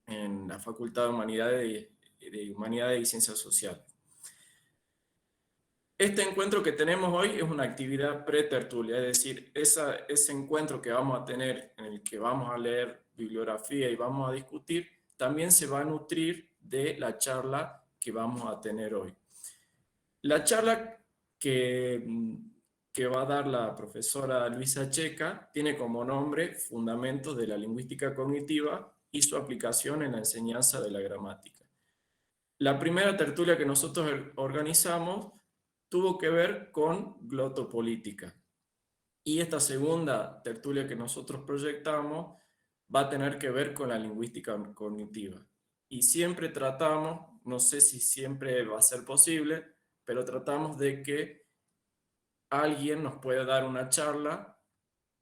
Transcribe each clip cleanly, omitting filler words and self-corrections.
en la Facultad de Humanidades y Ciencias Sociales. Este encuentro que tenemos hoy es una actividad pretertulia, es decir, ese encuentro que vamos a tener en el que vamos a leer bibliografía y vamos a discutir, también se va a nutrir de la charla que vamos a tener hoy. La charla que, que va a dar la profesora Luisa Checa tiene como nombre Fundamentos de la Lingüística Cognitiva y su aplicación en la enseñanza de la gramática. La primera tertulia que nosotros organizamos tuvo que ver con glotopolítica. Y esta segunda tertulia que nosotros proyectamos va a tener que ver con la lingüística cognitiva. Y siempre tratamos, no sé si siempre va a ser posible, pero tratamos de que alguien nos pueda dar una charla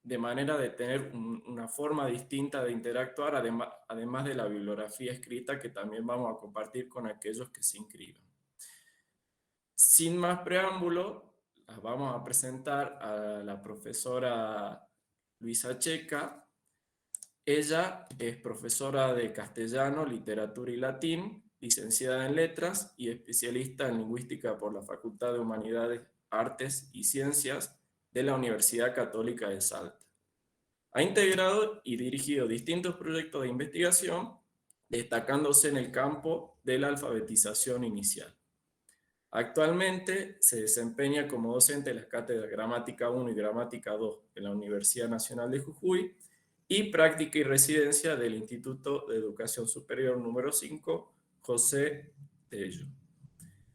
de manera de tener una forma distinta de interactuar, además de la bibliografía escrita que también vamos a compartir con aquellos que se inscriban. Sin más preámbulo, las vamos a presentar a la profesora Luisa Checa. Ella es profesora de castellano, literatura y latín, licenciada en letras y especialista en lingüística por la Facultad de Humanidades, Artes y Ciencias de la Universidad Católica de Salta. Ha integrado y dirigido distintos proyectos de investigación, destacándose en el campo de la alfabetización inicial. Actualmente se desempeña como docente de las cátedras Gramática 1 y Gramática 2 de la Universidad Nacional de Jujuy y práctica y residencia del Instituto de Educación Superior número 5, José Tello.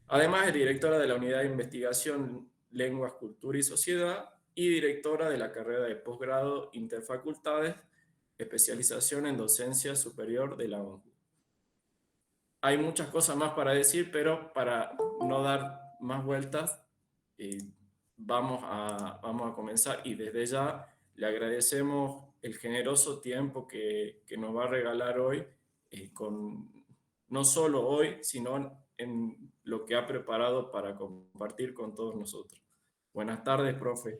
Además es directora de la Unidad de Investigación Lenguas, Cultura y Sociedad y directora de la carrera de posgrado Interfacultades, especialización en docencia superior de la ONU. Hay muchas cosas más para decir, pero para no dar más vueltas, vamos a comenzar y desde ya le agradecemos el generoso tiempo que nos va a regalar hoy, no solo hoy, sino en lo que ha preparado para compartir con todos nosotros. Buenas tardes, profe.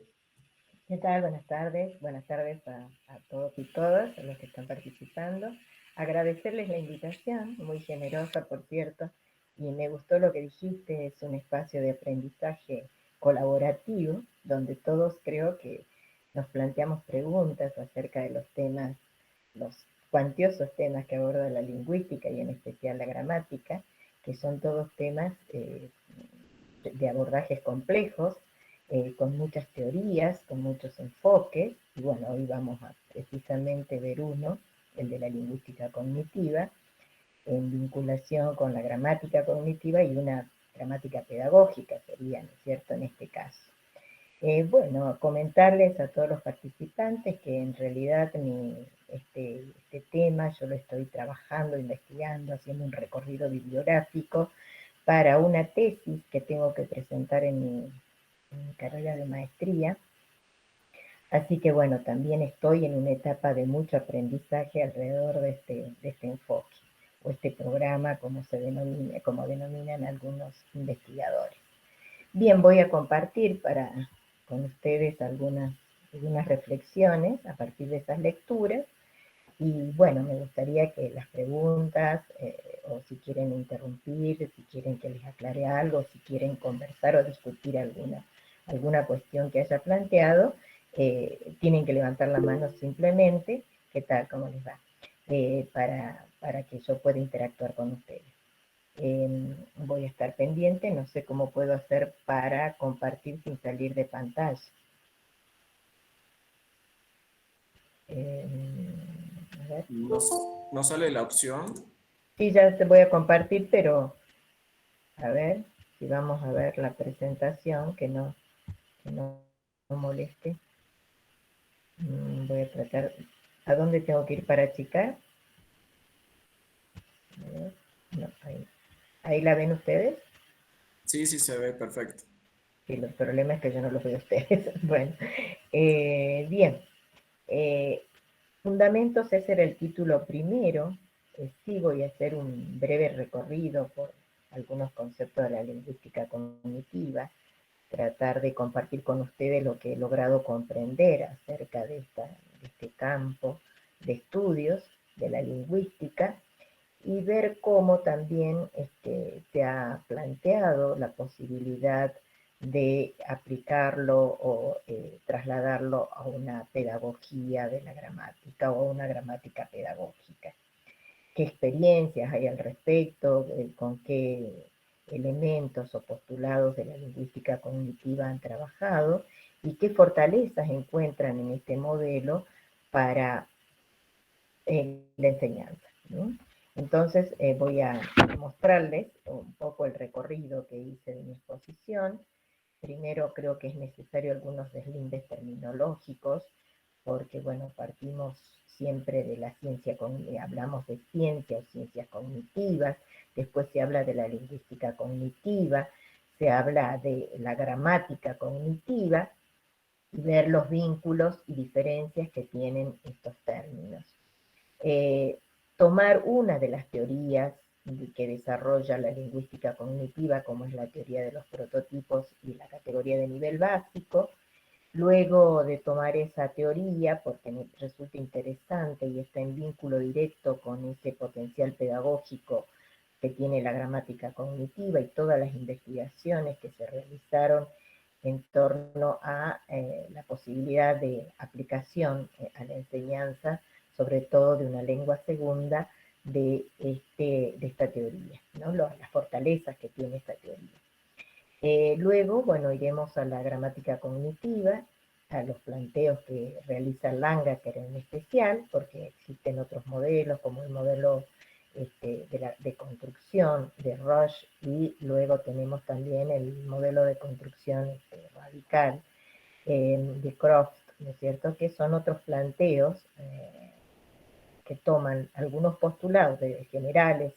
¿Qué tal? Buenas tardes a todos y todas, a los que están participando. Agradecerles la invitación, muy generosa, por cierto, y me gustó lo que dijiste, es un espacio de aprendizaje colaborativo, donde todos creo que nos planteamos preguntas acerca de los temas, los cuantiosos temas que aborda la lingüística y en especial la gramática, que son todos temas de abordajes complejos, con muchas teorías, con muchos enfoques, y bueno, hoy vamos a precisamente ver uno, el de la lingüística cognitiva, en vinculación con la gramática cognitiva y una gramática pedagógica sería, ¿no es cierto?, en este caso. Bueno, comentarles a todos los participantes que en realidad este tema yo lo estoy trabajando, investigando, haciendo un recorrido bibliográfico para una tesis que tengo que presentar en mi carrera de maestría. Así que bueno, también estoy en una etapa de mucho aprendizaje alrededor de este enfoque, o este programa, como denominan algunos investigadores. Bien, voy a compartir con ustedes algunas reflexiones a partir de esas lecturas. Y bueno, me gustaría que las preguntas, o si quieren interrumpir, si quieren que les aclare algo, si quieren conversar o discutir alguna cuestión que haya planteado, tienen que levantar la mano simplemente. ¿Qué tal? ¿Cómo les va? Para que yo pueda interactuar con ustedes. Voy a estar pendiente, no sé cómo puedo hacer para compartir sin salir de pantalla. A ver. ¿No sale la opción? Sí, ya te voy a compartir, pero a ver si vamos a ver la presentación, que no moleste. Voy a tratar. ¿A dónde tengo que ir para achicar? A ver. No, ahí la ven ustedes. Sí, sí se ve perfecto. Sí, el problema es que yo no los veo a ustedes. Bueno, bien. Fundamentos, ese era el título primero. Sí, voy a hacer un breve recorrido por algunos conceptos de la lingüística cognitiva, tratar de compartir con ustedes lo que he logrado comprender acerca de este campo de estudios de la lingüística. cómo también se ha planteado la posibilidad de aplicarlo o trasladarlo a una pedagogía de la gramática o a una gramática pedagógica. ¿Qué experiencias hay al respecto? ¿Con qué elementos o postulados de la lingüística cognitiva han trabajado? ¿Y qué fortalezas encuentran en este modelo para la enseñanza, ¿no? Entonces voy a mostrarles un poco el recorrido que hice de mi exposición. Primero creo que es necesario algunos deslindes terminológicos, porque bueno, partimos siempre de la ciencia, hablamos de ciencia o ciencias cognitivas, después se habla de la lingüística cognitiva, se habla de la gramática cognitiva, y ver los vínculos y diferencias que tienen estos términos. Tomar una de las teorías que desarrolla la lingüística cognitiva, como es la teoría de los prototipos y la categoría de nivel básico. Luego de tomar esa teoría, porque me resulta interesante y está en vínculo directo con ese potencial pedagógico que tiene la gramática cognitiva y todas las investigaciones que se realizaron en torno a la posibilidad de aplicación a la enseñanza, sobre todo de una lengua segunda, de esta teoría, ¿no? Las fortalezas que tiene esta teoría. Luego, bueno, iremos a la gramática cognitiva, a los planteos que realiza Langacker en especial, porque existen otros modelos, como el modelo de construcción de Rush, y luego tenemos también el modelo de construcción radical de Croft, ¿no es cierto?, que son otros planteos que toman algunos postulados generales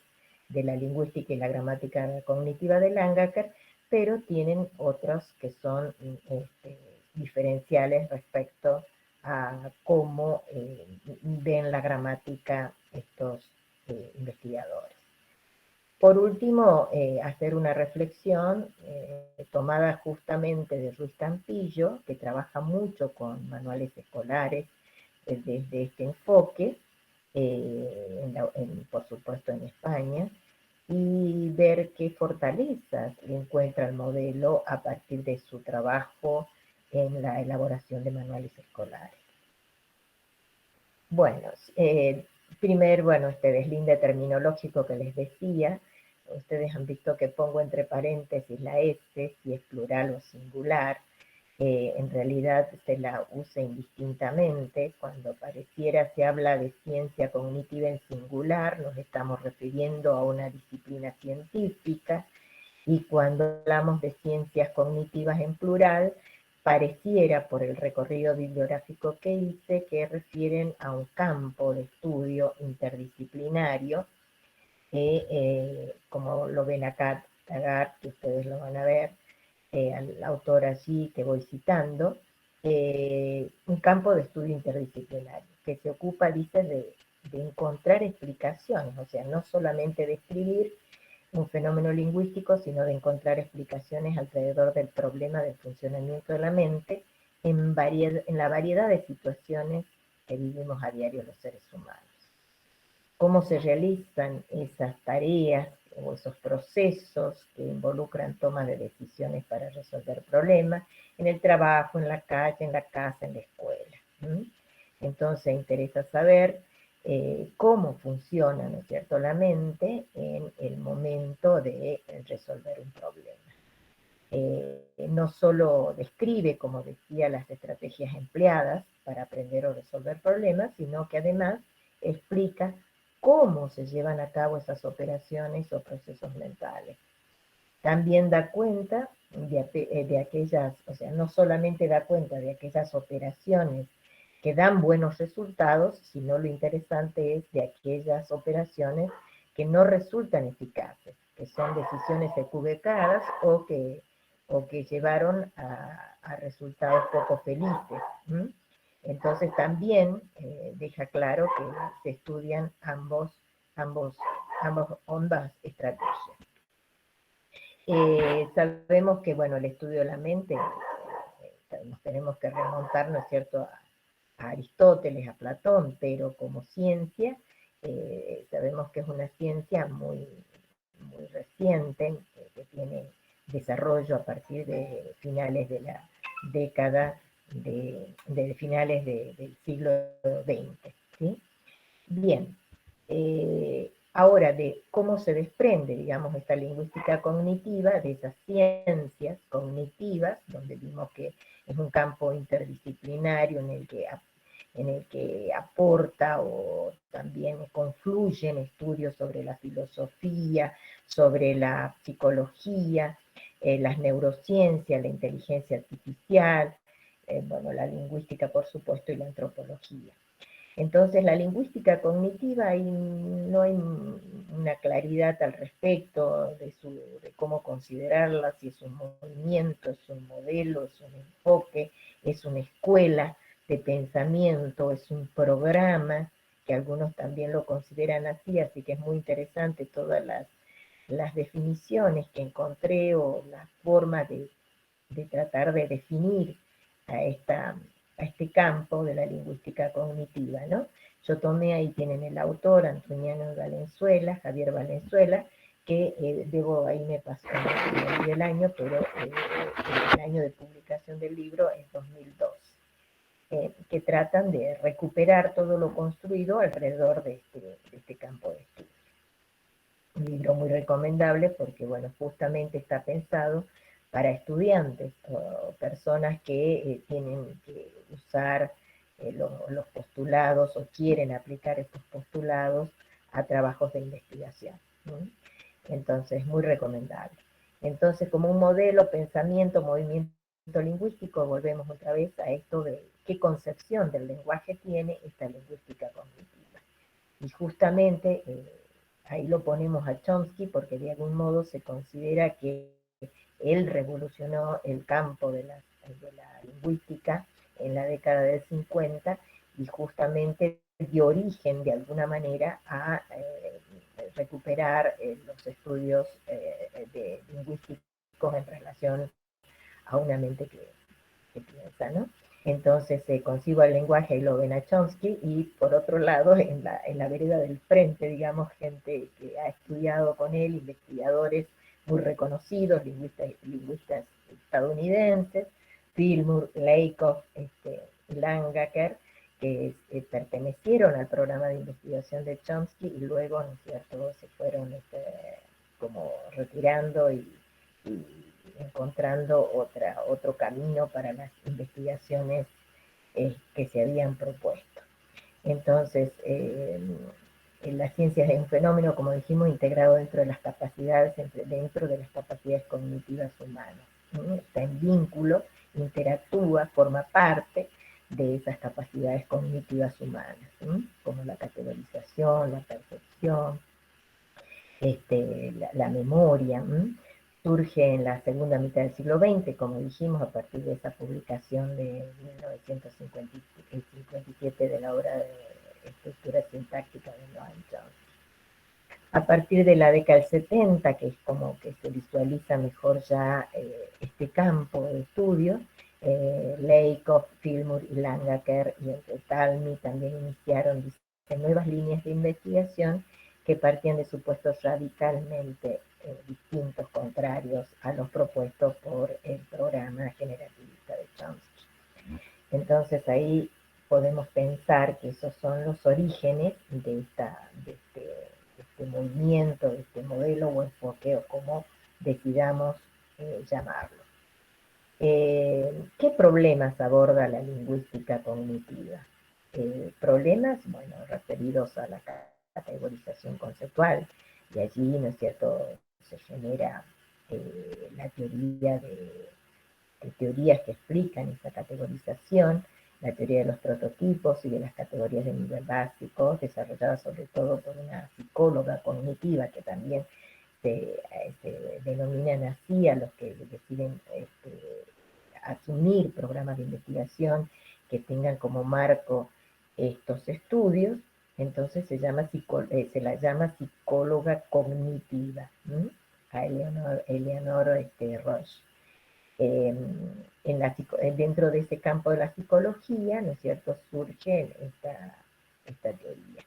de la lingüística y la gramática cognitiva de Langacker, pero tienen otros que son diferenciales respecto a cómo ven la gramática estos investigadores. Por último, hacer una reflexión tomada justamente de Ruiz Campillo, que trabaja mucho con manuales escolares desde este enfoque, por supuesto en España, y ver qué fortalezas encuentra el modelo a partir de su trabajo en la elaboración de manuales escolares. Bueno, bueno, este deslinde terminológico que les decía, ustedes han visto que pongo entre paréntesis la S, si es plural o singular. En realidad se la usa indistintamente. Cuando pareciera se habla de ciencia cognitiva en singular, nos estamos refiriendo a una disciplina científica, y cuando hablamos de ciencias cognitivas en plural, pareciera, por el recorrido bibliográfico que hice, que refieren a un campo de estudio interdisciplinario, como lo ven acá, Taggart, que ustedes lo van a ver, al autor allí que voy citando, un campo de estudio interdisciplinario, que se ocupa, dice, de encontrar explicaciones, o sea, no solamente de escribir un fenómeno lingüístico, sino de encontrar explicaciones alrededor del problema del funcionamiento de la mente en la variedad de situaciones que vivimos a diario los seres humanos. Cómo se realizan esas tareas o esos procesos que involucran toma de decisiones para resolver problemas en el trabajo, en la calle, en la casa, en la escuela. Entonces interesa saber cómo funciona, ¿no es cierto?, la mente en el momento de resolver un problema. No solo describe, como decía, las estrategias empleadas para aprender o resolver problemas, sino que además explica cómo se llevan a cabo esas operaciones o procesos mentales. También da cuenta de aquellas, o sea, no solamente da cuenta de aquellas operaciones que dan buenos resultados, sino lo interesante es de aquellas operaciones que no resultan eficaces, que son decisiones equivocadas o que llevaron a resultados poco felices. Entonces también deja claro que se estudian ambas estrategias. Sabemos que, bueno, el estudio de la mente, nos tenemos que remontar, ¿no es cierto?, a Aristóteles, a Platón, pero como ciencia Sabemos que es una ciencia muy, muy reciente, que tiene desarrollo a partir de finales de la década de finales del siglo XX. ¿Sí? Bien, ahora de cómo se desprende, digamos, esta lingüística cognitiva de esas ciencias cognitivas, donde vimos que es un campo interdisciplinario en el que aporta o también confluyen estudios sobre la filosofía, sobre la psicología, las neurociencias, la inteligencia artificial, bueno, la lingüística, por supuesto, y la antropología. Entonces, la lingüística cognitiva, no hay una claridad al respecto de cómo considerarla, si es un movimiento, es un modelo, es un enfoque, es una escuela de pensamiento, es un programa, que algunos también lo consideran así que es muy interesante todas las definiciones que encontré o las formas de tratar de definir a, a este campo de la lingüística cognitiva, ¿no? Yo tomé, ahí tienen el autor, Antoñano Valenzuela, Javier Valenzuela, que ahí me pasó el año, pero el año de publicación del libro es 2002, que tratan de recuperar todo lo construido alrededor de este campo de estudio. Un libro muy recomendable porque, bueno, justamente está pensado para estudiantes o personas que tienen que usar los postulados o quieren aplicar estos postulados a trabajos de investigación. ¿Sí? Entonces, muy recomendable. Entonces, como un modelo, pensamiento, movimiento lingüístico, volvemos otra vez a esto de qué concepción del lenguaje tiene esta lingüística cognitiva. Y justamente ahí lo ponemos a Chomsky porque de algún modo se considera que él revolucionó el campo de la lingüística en la década del 50 y justamente dio origen de alguna manera a recuperar los estudios lingüísticos en relación a una mente que piensa, ¿no? Entonces consigo el lenguaje y lo ven a Chomsky, y por otro lado, en la vereda del frente, digamos, gente que ha estudiado con él, investigadores muy reconocidos, lingüistas estadounidenses, Fillmore, Lakoff, Langacker, que pertenecieron al programa de investigación de Chomsky y luego, ¿no es cierto?, se fueron como retirando y encontrando otro camino para las investigaciones que se habían propuesto. Entonces, en las ciencias es un fenómeno, como dijimos, integrado dentro de las capacidades, dentro de las capacidades cognitivas humanas. Está en vínculo, interactúa, forma parte de esas capacidades cognitivas humanas, como la categorización, la percepción, la memoria. Surge en la segunda mitad del siglo XX, como dijimos, a partir de esa publicación de 1957 de la obra de estructura sintáctica de Noam Chomsky. A partir de la década del 70, que es como que se visualiza mejor ya este campo de estudio, Lakoff, Fillmore y Langacker y entre Talmy también iniciaron nuevas líneas de investigación que partían de supuestos radicalmente distintos, contrarios a los propuestos por el programa generativista de Chomsky. Entonces ahí podemos pensar que esos son los orígenes de este movimiento, de este modelo o enfoque, o como decidamos llamarlo. ¿Qué problemas aborda la lingüística cognitiva? Problemas, bueno, referidos a la categorización conceptual, y allí, ¿no es cierto?, se genera la teoría de teorías que explican esa categorización, la teoría de los prototipos y de las categorías de nivel básico, desarrollada sobre todo por una psicóloga cognitiva que también se denominan así a los que deciden asumir programas de investigación que tengan como marco estos estudios. Entonces se la llama psicóloga cognitiva, a Eleanor Roche. Dentro de ese campo de la psicología, ¿no es cierto?, surge esta teoría.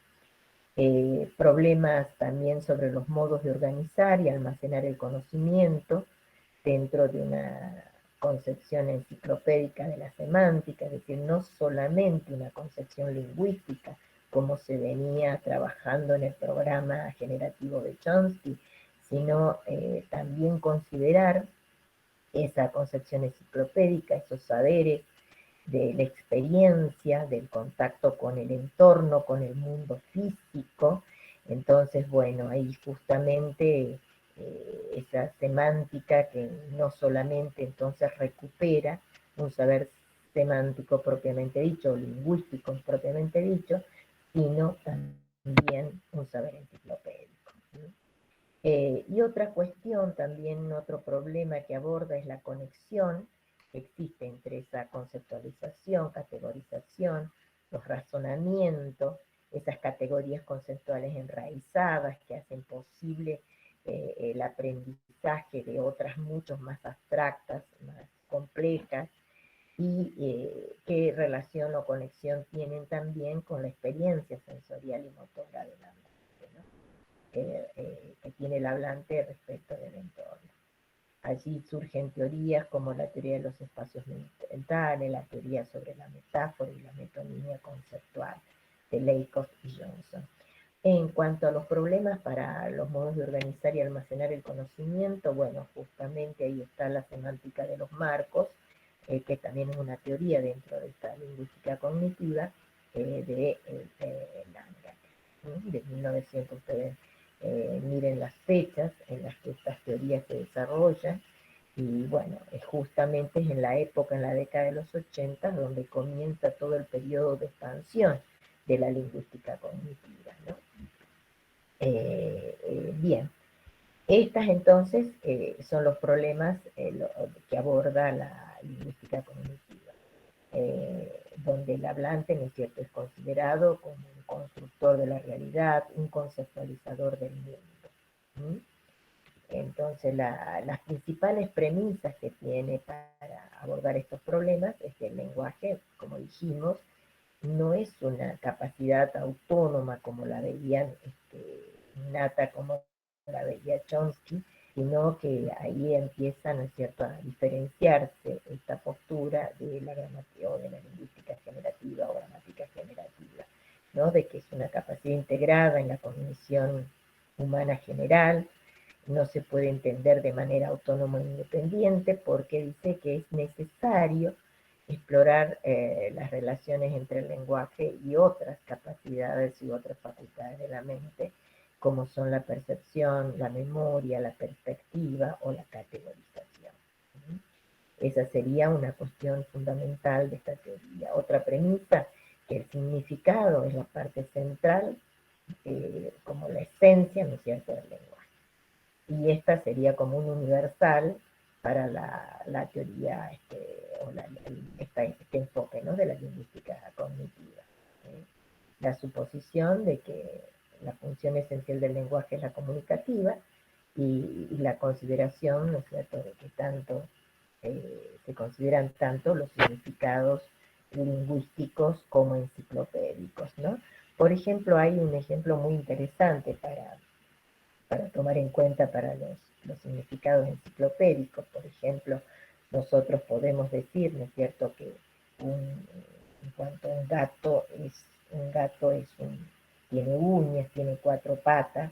problemas también sobre los modos de organizar y almacenar el conocimiento dentro de una concepción enciclopédica de la semántica, es decir, no solamente una concepción lingüística, como se venía trabajando en el programa generativo de Chomsky, sino también considerar esa concepción enciclopédica, esos saberes de la experiencia, del contacto con el entorno, con el mundo físico. Entonces, bueno, ahí justamente esa semántica que no solamente entonces recupera un saber semántico propiamente dicho, o lingüístico propiamente dicho, sino también un saber enciclopédico. Y otra cuestión, también otro problema que aborda es la conexión que existe entre esa conceptualización, categorización, los razonamientos, esas categorías conceptuales enraizadas que hacen posible el aprendizaje de otras mucho más abstractas, más complejas, y qué relación o conexión tienen también con la experiencia sensorial y motora del hablante, ¿no? Que tiene el hablante respecto del entorno. Allí surgen teorías como la teoría de los espacios mentales, la teoría sobre la metáfora y la metonimia conceptual de Lakoff y Johnson. En cuanto a los problemas para los modos de organizar y almacenar el conocimiento, bueno, justamente ahí está la semántica de los marcos, que también es una teoría dentro de esta lingüística cognitiva de Langer, de 1900. Ustedes miren las fechas en las que estas teorías se desarrollan, y bueno, justamente es en la época, en la década de los 80, donde comienza todo el periodo de expansión de la lingüística cognitiva, ¿no? Bien, estas entonces son los problemas que aborda la lingüística cognitiva, donde el hablante, ¿no es cierto?, es considerado como un constructor de la realidad, un conceptualizador del mundo. ¿Mm? Entonces, las principales premisas que tiene para abordar estos problemas es que el lenguaje, como dijimos, no es una capacidad autónoma como la veían innata, como la veía Chomsky, sino que ahí empieza, ¿no es cierto?, a diferenciarse esta postura de la gramática o de la lingüística generativa o gramática generativa, ¿no?, de que es una capacidad integrada en la cognición humana general, no se puede entender de manera autónoma e independiente, porque dice que es necesario explorar las relaciones entre el lenguaje y otras capacidades y otras facultades de la mente, como son la percepción, la memoria, la perspectiva o la categorización. Esa sería una cuestión fundamental de esta teoría. Otra premisa, que el significado es la parte central, como la esencia, ¿no es cierto?, del lenguaje. Y esta sería como un universal para la teoría, o este enfoque, ¿no?, de la lingüística cognitiva. La suposición de que la función esencial del lenguaje es la comunicativa, y la consideración, ¿no es cierto?, de que tanto se consideran tanto los significados lingüísticos como enciclopédicos, ¿no? Por ejemplo, hay un ejemplo muy interesante para tomar en cuenta para los significados enciclopédicos. Por ejemplo, nosotros podemos decir, ¿no es cierto?, que en cuanto a un gato tiene uñas, tiene 4 patas,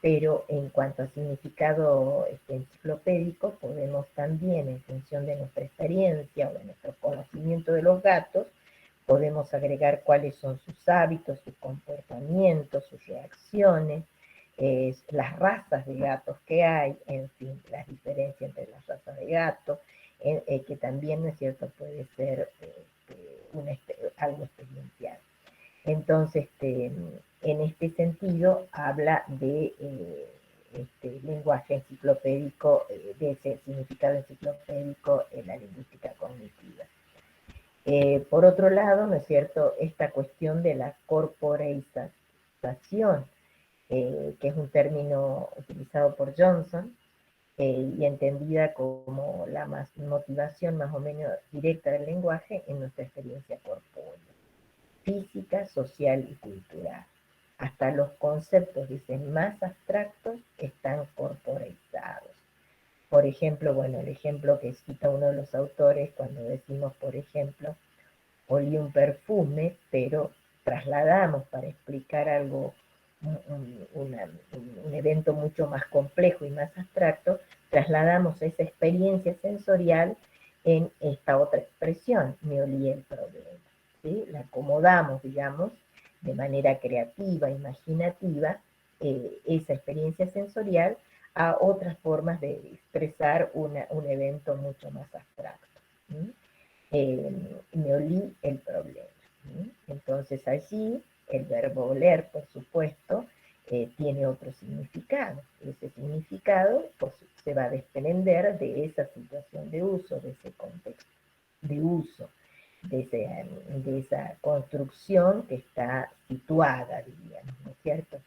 pero en cuanto a significado enciclopédico, podemos también, en función de nuestra experiencia o de nuestro conocimiento de los gatos, podemos agregar cuáles son sus hábitos, sus comportamientos, sus reacciones, las razas de gatos que hay, en fin, las diferencias entre las razas de gatos, que también, ¿no es cierto?, puede ser algo experiencial. Entonces, en este sentido, habla de lenguaje enciclopédico, de ese significado enciclopédico en la lingüística cognitiva. Por otro lado, ¿no es cierto?, esta cuestión de la corporeización, que es un término utilizado por Johnson, y entendida como la motivación más o menos directa del lenguaje en nuestra experiencia corpórea. física, social y cultural. Hasta los conceptos, dicen, más abstractos están corporizados. Por ejemplo, bueno, el ejemplo que cita uno de los autores cuando decimos, por ejemplo, olí un perfume, pero trasladamos para explicar algo, un evento mucho más complejo y más abstracto, trasladamos esa experiencia sensorial en esta otra expresión, me olí el problema. ¿Sí? La acomodamos, digamos, de manera creativa, imaginativa, esa experiencia sensorial a otras formas de expresar un evento mucho más abstracto. ¿Sí? Me olí el problema. ¿Sí? Entonces allí el verbo oler, por supuesto, tiene otro significado. Ese significado pues, se va a desprender de esa situación de uso, de ese contexto de uso, de esa construcción que está situada, diríamos, ¿no es cierto?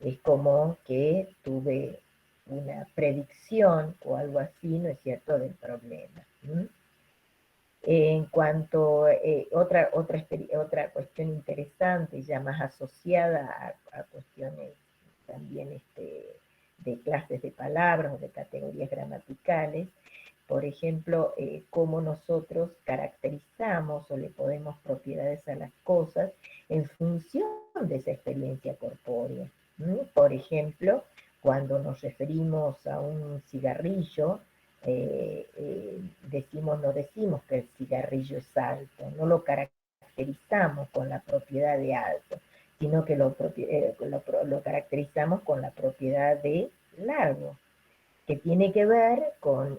Es como que tuve una predicción o algo así, ¿no es cierto?, del problema. En cuanto a otra cuestión interesante, ya más asociada a cuestiones también de clases de palabras o de categorías gramaticales, por ejemplo, cómo nosotros caracterizamos o le ponemos propiedades a las cosas en función de esa experiencia corpórea. Por ejemplo, cuando nos referimos a un cigarrillo, no decimos que el cigarrillo es alto, no lo caracterizamos con la propiedad de alto, sino que lo caracterizamos con la propiedad de largo, que tiene que ver con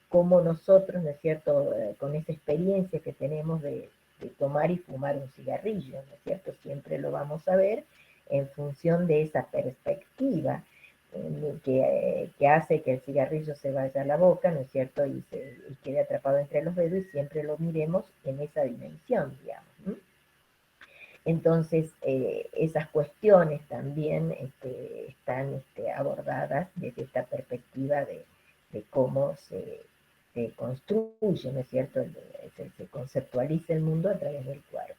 cómo nosotros, ¿no es cierto?, con esa experiencia que tenemos de tomar y fumar un cigarrillo, ¿no es cierto?, siempre lo vamos a ver en función de esa perspectiva que hace que el cigarrillo se vaya a la boca, ¿no es cierto?, y quede atrapado entre los dedos, y siempre lo miremos en esa dimensión, digamos. Entonces, esas cuestiones también están abordadas desde esta perspectiva de cómo se construye, ¿no es cierto?, se conceptualiza el mundo a través del cuerpo.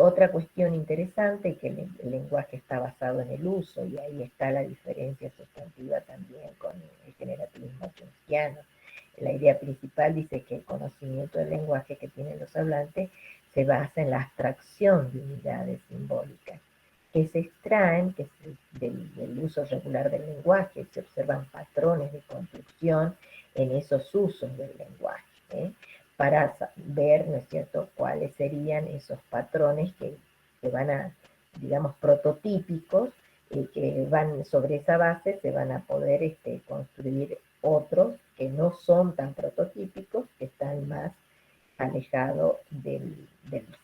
Otra cuestión interesante es que el lenguaje está basado en el uso, y ahí está la diferencia sustantiva también con el generativismo chomskiano. La idea principal dice que el conocimiento del lenguaje que tienen los hablantes se basa en la abstracción de unidades simbólicas que se extraen del uso regular del lenguaje. Se observan patrones de construcción en esos usos del lenguaje, para ver, ¿no es cierto?, cuáles serían esos patrones que van a, digamos, prototípicos, que van sobre esa base, se van a poder construir otros que no son tan prototípicos, que están más alejados del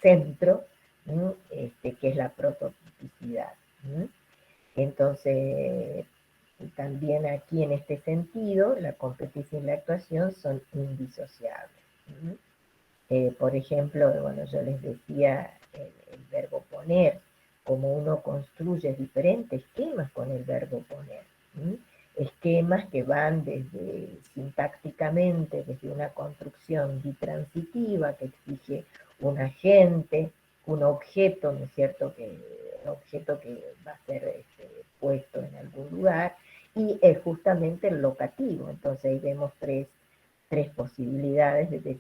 centro, que es la prototipicidad. Entonces, también aquí en este sentido, la competencia y la actuación son indisociables. Por ejemplo, bueno, yo les decía el verbo poner, como uno construye diferentes esquemas con el verbo poner. Esquemas que van desde sintácticamente, desde una construcción bitransitiva que exige un agente, un objeto, ¿no es cierto?, un objeto que va a ser puesto en algún lugar, y es justamente el locativo. Entonces ahí vemos tres posibilidades de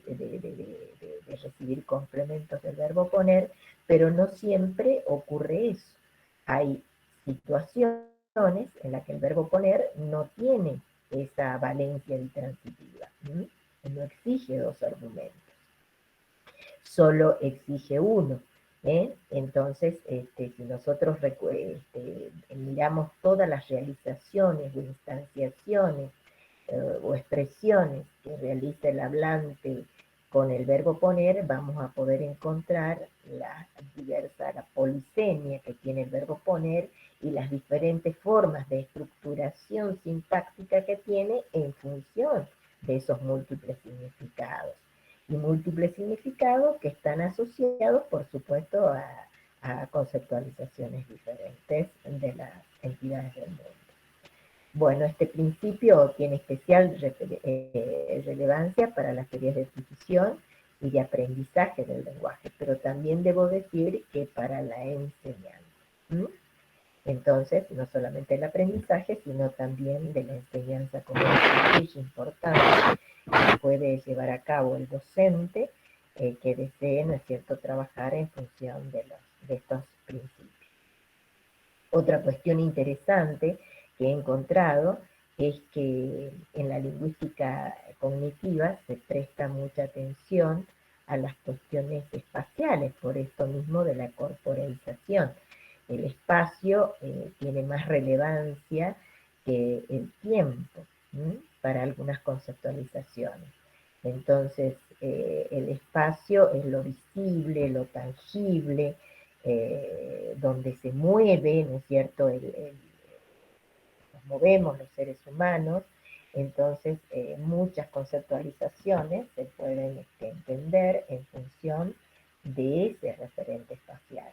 recibir complementos del verbo poner, pero no siempre ocurre eso. Hay situaciones en las que el verbo poner no tiene esa valencia intransitiva, no exige dos argumentos, solo exige uno. Entonces, si nosotros miramos todas las realizaciones o instanciaciones o expresiones que realiza el hablante con el verbo poner, vamos a poder encontrar la polisemia que tiene el verbo poner y las diferentes formas de estructuración sintáctica que tiene en función de esos múltiples significados. Y múltiples significados que están asociados, por supuesto, a conceptualizaciones diferentes de las entidades del mundo. Bueno, este principio tiene especial relevancia para las teorías de adquisición y de aprendizaje del lenguaje, pero también debo decir que para la enseñanza. ¿Mm? Entonces, no solamente el aprendizaje, sino también de la enseñanza como un ejercicio importante que puede llevar a cabo el docente que desee, ¿no es cierto?, trabajar en función de estos principios. Otra cuestión interesante que he encontrado es que en la lingüística cognitiva se presta mucha atención a las cuestiones espaciales, por esto mismo de la corporalización. El espacio tiene más relevancia que el tiempo para algunas conceptualizaciones. Entonces, el espacio es lo visible, lo tangible, donde se mueve, ¿no es cierto?, nos movemos los seres humanos. Entonces, muchas conceptualizaciones se pueden entender en función de ese referente espacial.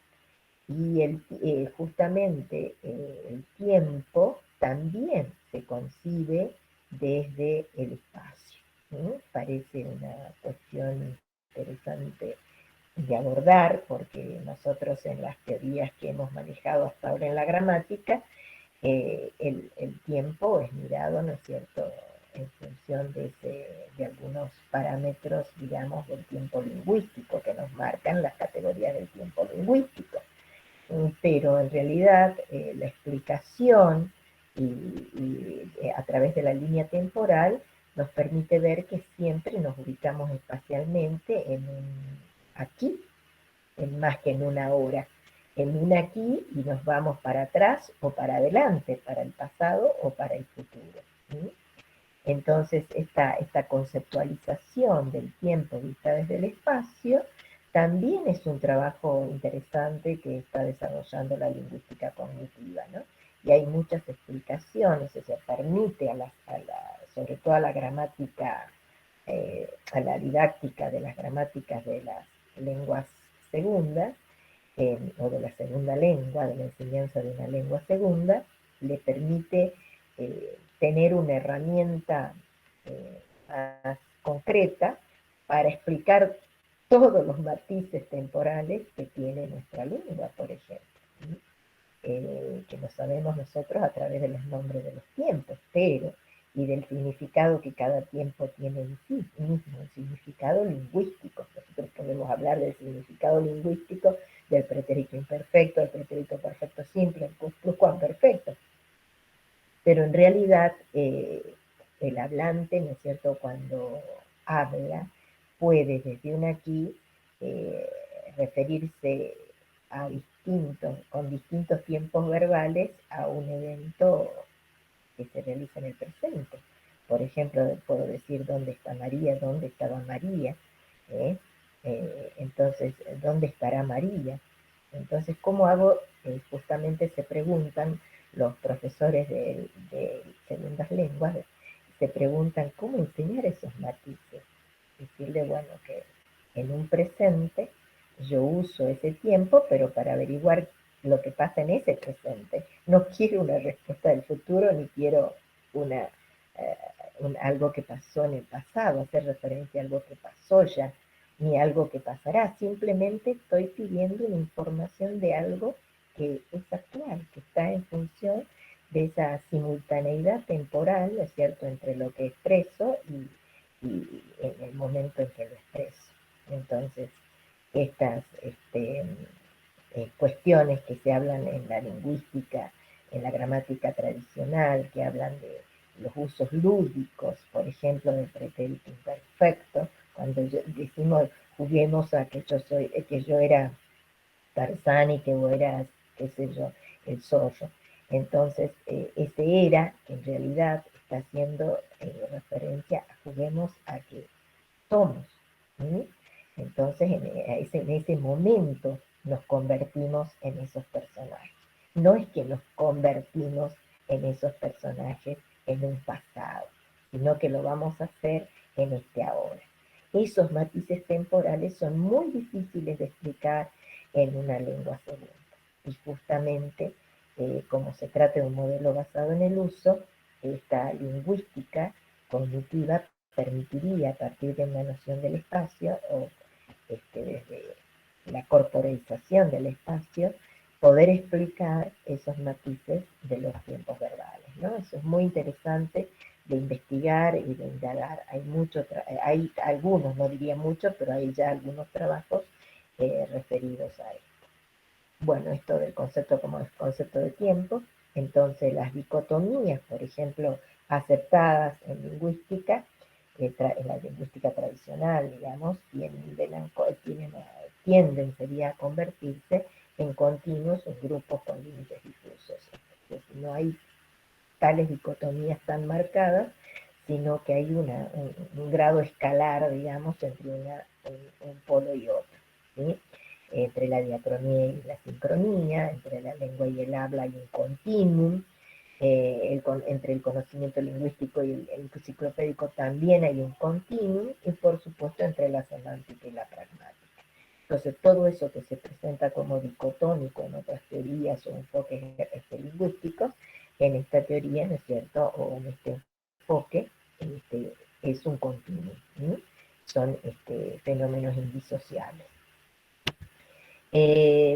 Y justamente el tiempo también se concibe desde el espacio. Parece una cuestión interesante de abordar, porque nosotros en las teorías que hemos manejado hasta ahora en la gramática, el tiempo es mirado, ¿no es cierto?, en función de algunos parámetros, digamos, del tiempo lingüístico, que nos marcan las categorías del tiempo lingüístico. Pero en realidad la explicación a través de la línea temporal nos permite ver que siempre nos ubicamos espacialmente en un aquí, más que en una hora, en un aquí, y nos vamos para atrás o para adelante, para el pasado o para el futuro. ¿Sí? Entonces, esta conceptualización del tiempo vista desde el espacio también es un trabajo interesante que está desarrollando la lingüística cognitiva, ¿no? Y hay muchas explicaciones, o sea, permite sobre todo a la gramática, a la didáctica de las gramáticas de las lenguas segundas, o de la segunda lengua, de la enseñanza de una lengua segunda, le permite tener una herramienta más concreta para explicar todos los matices temporales que tiene nuestra lengua, por ejemplo, que lo sabemos nosotros a través de los nombres de los tiempos, pero y del significado que cada tiempo tiene en sí mismo, un significado lingüístico. Nosotros podemos hablar del significado lingüístico del pretérito imperfecto, del pretérito perfecto simple, el pluscuamperfecto. Pero en realidad el hablante, ¿no es cierto?, cuando habla, puede desde un aquí referirse a con distintos tiempos verbales a un evento que se realiza en el presente. Por ejemplo, puedo decir dónde está María, dónde estaba María. Entonces, ¿dónde estará María? Entonces, ¿cómo hago? Justamente se preguntan los profesores de segundas lenguas, se preguntan cómo enseñar esos matices. Decirle, bueno, que en un presente yo uso ese tiempo, pero para averiguar lo que pasa en ese presente. No quiero una respuesta del futuro, ni quiero algo que pasó en el pasado, hacer referencia a algo que pasó ya, ni algo que pasará. Simplemente estoy pidiendo una información de algo que es actual, que está en función de esa simultaneidad temporal, ¿no es cierto?, entre lo que expreso y en el momento en que lo expreso. Entonces, estas cuestiones que se hablan en la lingüística, en la gramática tradicional, que hablan de los usos lúdicos, por ejemplo, del pretérito imperfecto, cuando decimos juguemos a que yo era Tarzán y que vos eras, qué sé yo, el zorro. Entonces, ese era, que en realidad está haciendo referencia a juguemos a que somos. ¿Sí? Entonces, en ese momento nos convertimos en esos personajes. No es que nos convertimos en esos personajes en un pasado, sino que lo vamos a hacer en este ahora. Esos matices temporales son muy difíciles de explicar en una lengua segunda. Y justamente, como se trata de un modelo basado en el uso, esta lingüística cognitiva permitiría, a partir de una noción del espacio, o desde la corporalización del espacio, poder explicar esos matices de los tiempos verbales, ¿no? Eso es muy interesante de investigar y de indagar. Hay algunos, no diría muchos, pero hay ya algunos trabajos referidos a esto. Bueno, esto del concepto como el concepto de tiempo. Entonces las dicotomías, por ejemplo, aceptadas en lingüística, en la lingüística tradicional, digamos, tienden a convertirse en continuos o grupos con límites difusos. Es decir, no hay tales dicotomías tan marcadas, sino que hay un grado escalar, digamos, entre un polo y otro, ¿sí? Entre la diacronía y la sincronía, entre la lengua y el habla hay un continuum, entre el conocimiento lingüístico y el enciclopédico también hay un continuum, y por supuesto entre la semántica y la pragmática. Entonces, todo eso que se presenta como dicotómico en otras teorías o enfoques lingüísticos, en esta teoría, ¿no es cierto?, o en este enfoque, es un continuum, ¿sí? Son fenómenos indisociables.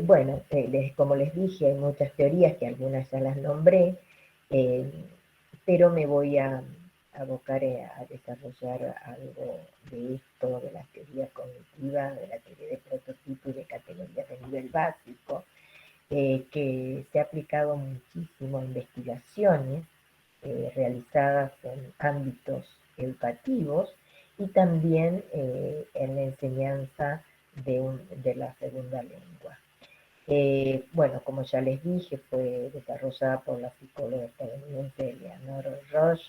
Bueno, como les dije, hay muchas teorías que algunas ya las nombré, eh, pero me voy a abocar a desarrollar algo de esto, de la teoría cognitiva, de la teoría de prototipo y de categorías de nivel básico, que se ha aplicado muchísimo a investigaciones realizadas en ámbitos educativos y también en la enseñanza de la segunda lengua. Bueno, como ya les dije, fue desarrollada por la psicóloga estadounidense Eleanor Roche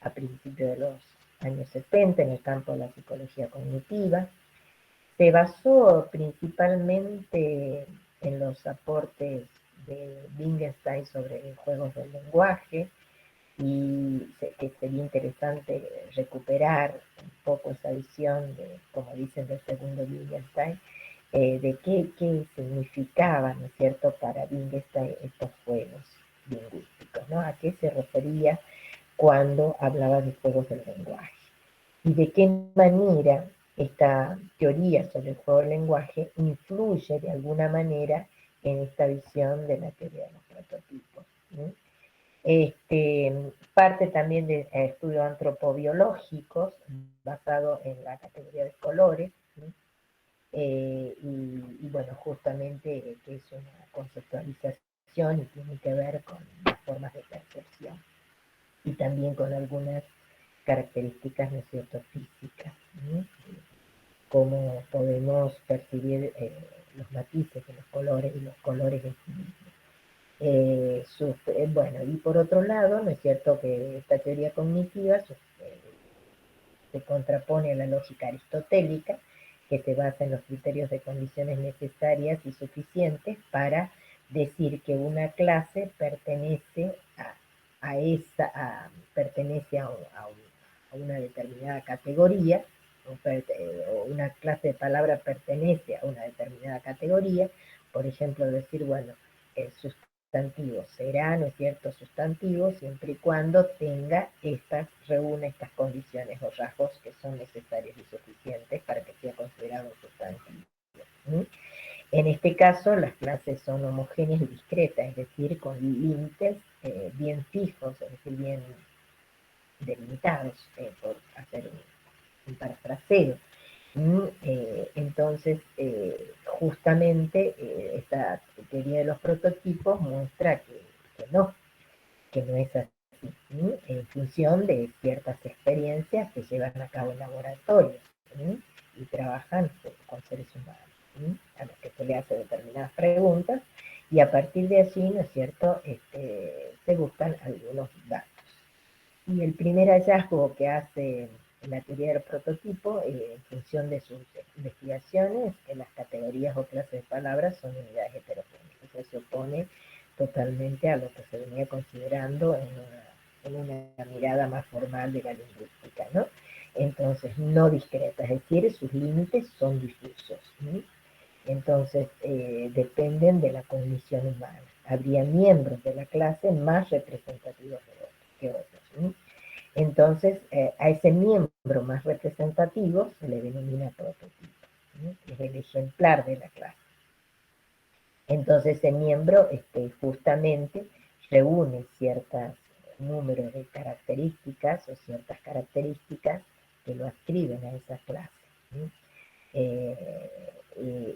a principios de los años 70 en el campo de la psicología cognitiva. Se basó principalmente en los aportes de Wittgenstein sobre juegos del lenguaje, y que sería interesante recuperar un poco esa visión de, como dicen, del segundo Wittgenstein, de qué significaban, ¿no es cierto?, para Wittgenstein estos juegos lingüísticos, ¿no? A qué se refería cuando hablaba de juegos del lenguaje. Y de qué manera esta teoría sobre el juego del lenguaje influye de alguna manera en esta visión de la teoría de los prototipos, ¿sí? Parte también de estudios antropobiológicos basados en la categoría de colores, ¿sí? Y bueno, justamente que es una conceptualización y tiene que ver con las formas de percepción y también con algunas características, ¿no es cierto?, físicas, ¿sí? Cómo podemos percibir los matices de los colores y los colores en sí mismos. Bueno, y por otro lado, ¿no es cierto?, que esta teoría cognitiva se contrapone a la lógica aristotélica, que se basa en los criterios de condiciones necesarias y suficientes para decir que una clase pertenece pertenece a una determinada categoría, o una clase de palabra pertenece a una determinada categoría. Por ejemplo, decir, bueno, el sustantivo será, ¿no es cierto?, sustantivo, siempre y cuando reúna estas condiciones o rasgos que son necesarios y suficientes para que sea considerado un sustantivo. ¿Sí? En este caso, las clases son homogéneas y discretas, es decir, con límites bien fijos, es decir, bien delimitados, por hacer un parafraseo. Entonces, justamente esta teoría de los prototipos muestra que no es así, en función de ciertas experiencias que llevan a cabo en laboratorios y trabajan con seres humanos, a los que se le hace determinadas preguntas, y a partir de allí, ¿no es cierto?, se buscan algunos datos. Y el primer hallazgo que hace la teoría del prototipo, en función de sus investigaciones, que las categorías o clases de palabras son unidades heterogéneas. Eso se opone totalmente a lo que se venía considerando en una mirada más formal de la lingüística, ¿no? Entonces, no discreta, es decir, sus límites son difusos, ¿sí? Entonces, dependen de la cognición humana. Habría miembros de la clase más representativos que otros, ¿sí? Entonces, a ese miembro más representativo se le denomina prototipo, Es el ejemplar de la clase. Entonces el miembro justamente reúne ciertos números de características o ciertas características que lo adscriben a esa clase.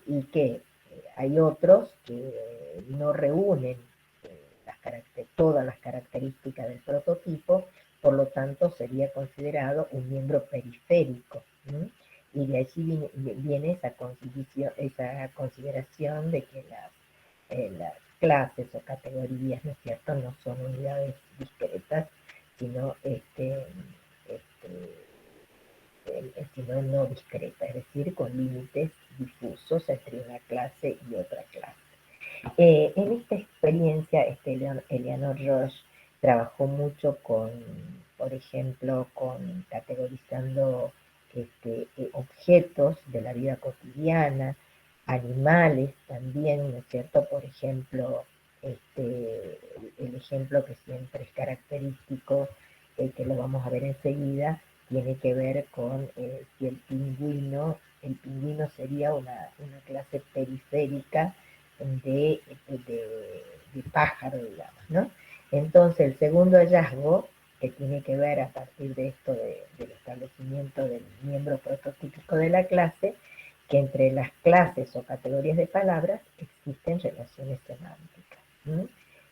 Y que hay otros que no reúnen todas las características del prototipo, por lo tanto sería considerado un miembro periférico. Y de allí viene esa consideración de que las clases o categorías, ¿no es cierto?, no son unidades discretas, sino sino no discreta, es decir, con límites difusos entre una clase y otra clase. En esta experiencia, Eleanor Roche trabajó mucho con, por ejemplo, con categorizando objetos de la vida cotidiana, animales también, ¿no es cierto? Por ejemplo, el ejemplo que siempre es característico, que lo vamos a ver enseguida, tiene que ver con si el pingüino sería una clase periférica de pájaro, digamos, ¿no? Entonces, el segundo hallazgo, que tiene que ver a partir de esto del establecimiento del miembro prototípico de la clase, que entre las clases o categorías de palabras existen relaciones semánticas.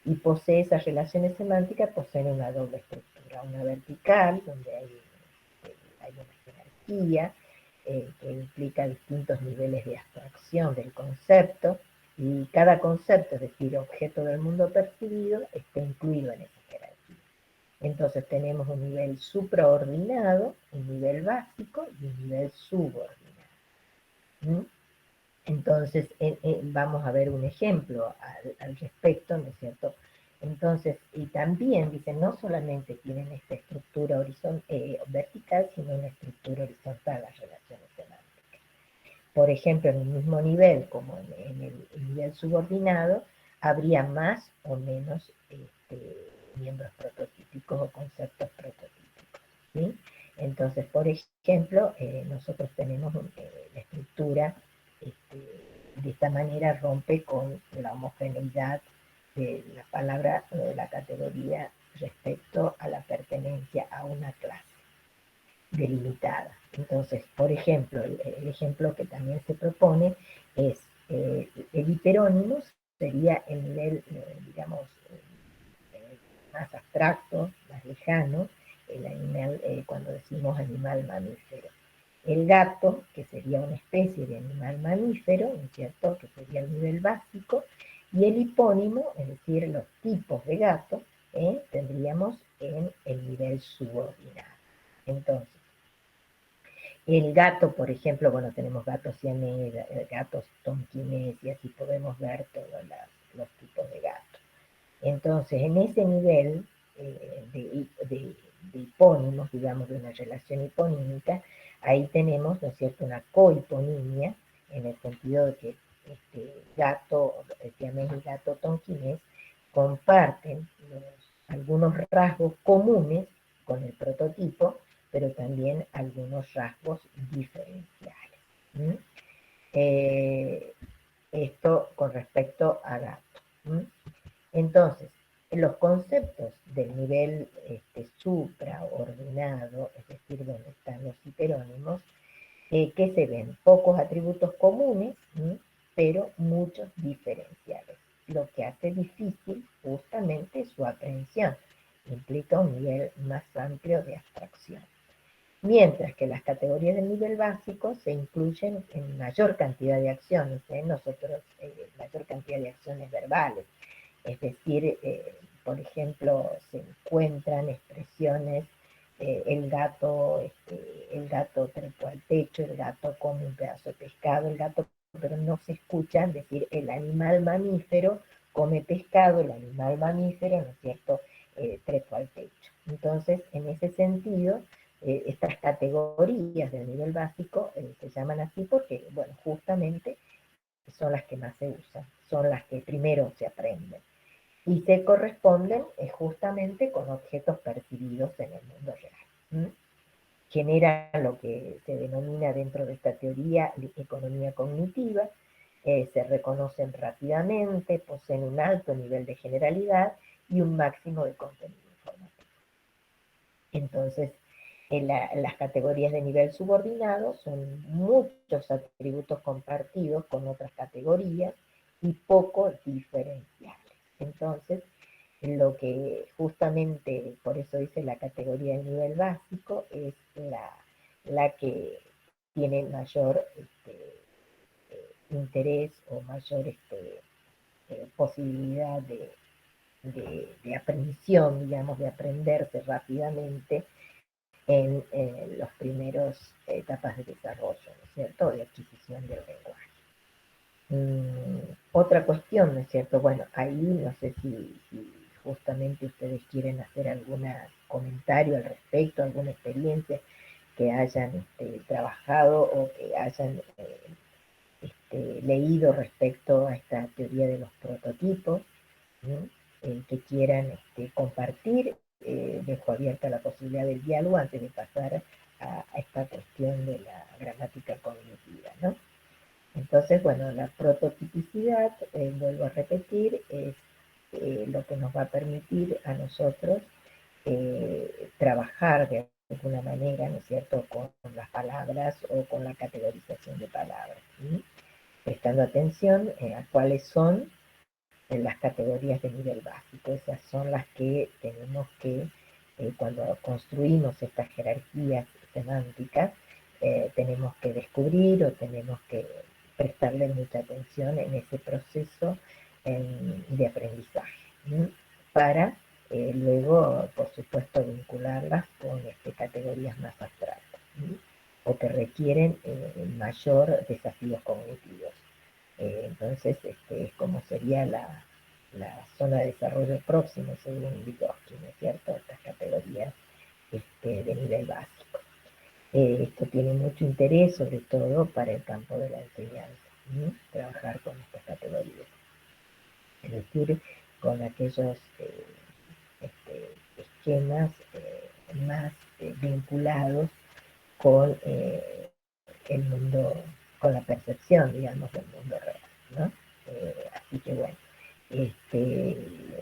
Y posee esas relaciones semánticas, poseen una doble estructura, una vertical, donde hay una jerarquía, que implica distintos niveles de abstracción del concepto, y cada concepto, es decir, objeto del mundo percibido, está incluido en esa jerarquía. Entonces tenemos un nivel supraordinado, un nivel básico y un nivel subordinado. Entonces vamos a ver un ejemplo al respecto, ¿no es cierto? Entonces, y también dicen, no solamente tienen esta estructura vertical, sino una estructura horizontal, las relaciones semánticas. Por ejemplo, en el mismo nivel, como en el nivel subordinado, habría más o menos miembros prototípicos o conceptos prototípicos. ¿Sí? Entonces, por ejemplo, nosotros tenemos la estructura, de esta manera rompe con la homogeneidad de la palabra o de la categoría respecto a la pertenencia a una clase delimitada. Entonces, por ejemplo, el ejemplo que también se propone es el hiperónimo sería el nivel, digamos, más abstracto, más lejano, el animal, cuando decimos animal mamífero. El gato, que sería una especie de animal mamífero, ¿no es cierto?, que sería el nivel básico, y el hipónimo, es decir, los tipos de gato, tendríamos en el nivel subordinado. Entonces, el gato, por ejemplo, bueno, tenemos gatos siamés, gatos tonquinés, y así podemos ver todos los tipos de gatos. Entonces, en ese nivel de hipónimos, digamos, de una relación hiponímica, ahí tenemos, ¿no es cierto?, una cohiponimia, en el sentido de que gato siamés y gato tonquinés comparten algunos rasgos comunes con el prototipo, pero también algunos rasgos diferenciales. Esto con respecto a gato. Entonces, los conceptos del nivel supraordinado, es decir, donde están los hiperónimos, que se ven pocos atributos comunes, pero muchos diferenciales, lo que hace difícil justamente su aprehensión, implica un nivel más amplio de abstracción. Mientras que las categorías del nivel básico se incluyen en mayor cantidad de acciones, mayor cantidad de acciones verbales, es decir, por ejemplo, se encuentran expresiones, el gato trepó al techo, el gato come un pedazo de pescado, el gato, pero no se escuchan decir el animal mamífero come pescado, el animal mamífero, ¿no es cierto?, trepó al techo. Entonces, en ese sentido, estas categorías del nivel básico se llaman así porque, bueno, justamente son las que más se usan, son las que primero se aprenden y se corresponden justamente con objetos percibidos en el mundo real. generan lo que se denomina dentro de esta teoría economía cognitiva, se reconocen rápidamente, poseen un alto nivel de generalidad y un máximo de contenido informativo. Entonces, las categorías de nivel subordinado son muchos atributos compartidos con otras categorías y poco diferenciables. Entonces, lo que justamente, por eso dice la categoría de nivel básico, es la que tiene mayor interés o mayor posibilidad de aprensión, digamos, de aprenderse rápidamente en los primeros etapas de desarrollo, ¿no es cierto?, de adquisición del lenguaje. Otra cuestión, ¿no es cierto? Bueno, ahí no sé si justamente ustedes quieren hacer algún comentario al respecto, alguna experiencia que hayan trabajado o que hayan leído respecto a esta teoría de los prototipos, ¿no? Que quieran compartir. Dejo abierta la posibilidad del diálogo antes de pasar a esta cuestión de la gramática cognitiva, ¿no? Entonces, bueno, la prototipicidad, vuelvo a repetir, es lo que nos va a permitir a nosotros trabajar de alguna manera, ¿no es cierto?, con las palabras o con la categorización de palabras, ¿sí? Prestando atención a cuáles son las categorías de nivel básico. Esas son las que tenemos que, cuando construimos estas jerarquías semánticas, tenemos que descubrir o tenemos que prestarle mucha atención en ese proceso de aprendizaje, ¿sí? Para luego, por supuesto, vincularlas con categorías más abstractas, ¿sí? O que requieren mayor desafíos cognitivos. Entonces, es como sería la zona de desarrollo próximo, según Vygotsky, ¿no es cierto? Estas categorías de nivel básico. Esto tiene mucho interés, sobre todo para el campo de la enseñanza, ¿sí? Trabajar con estas categorías. Es decir, con aquellos esquemas más vinculados con el mundo, con la percepción, digamos, del mundo real, ¿no? Así que bueno,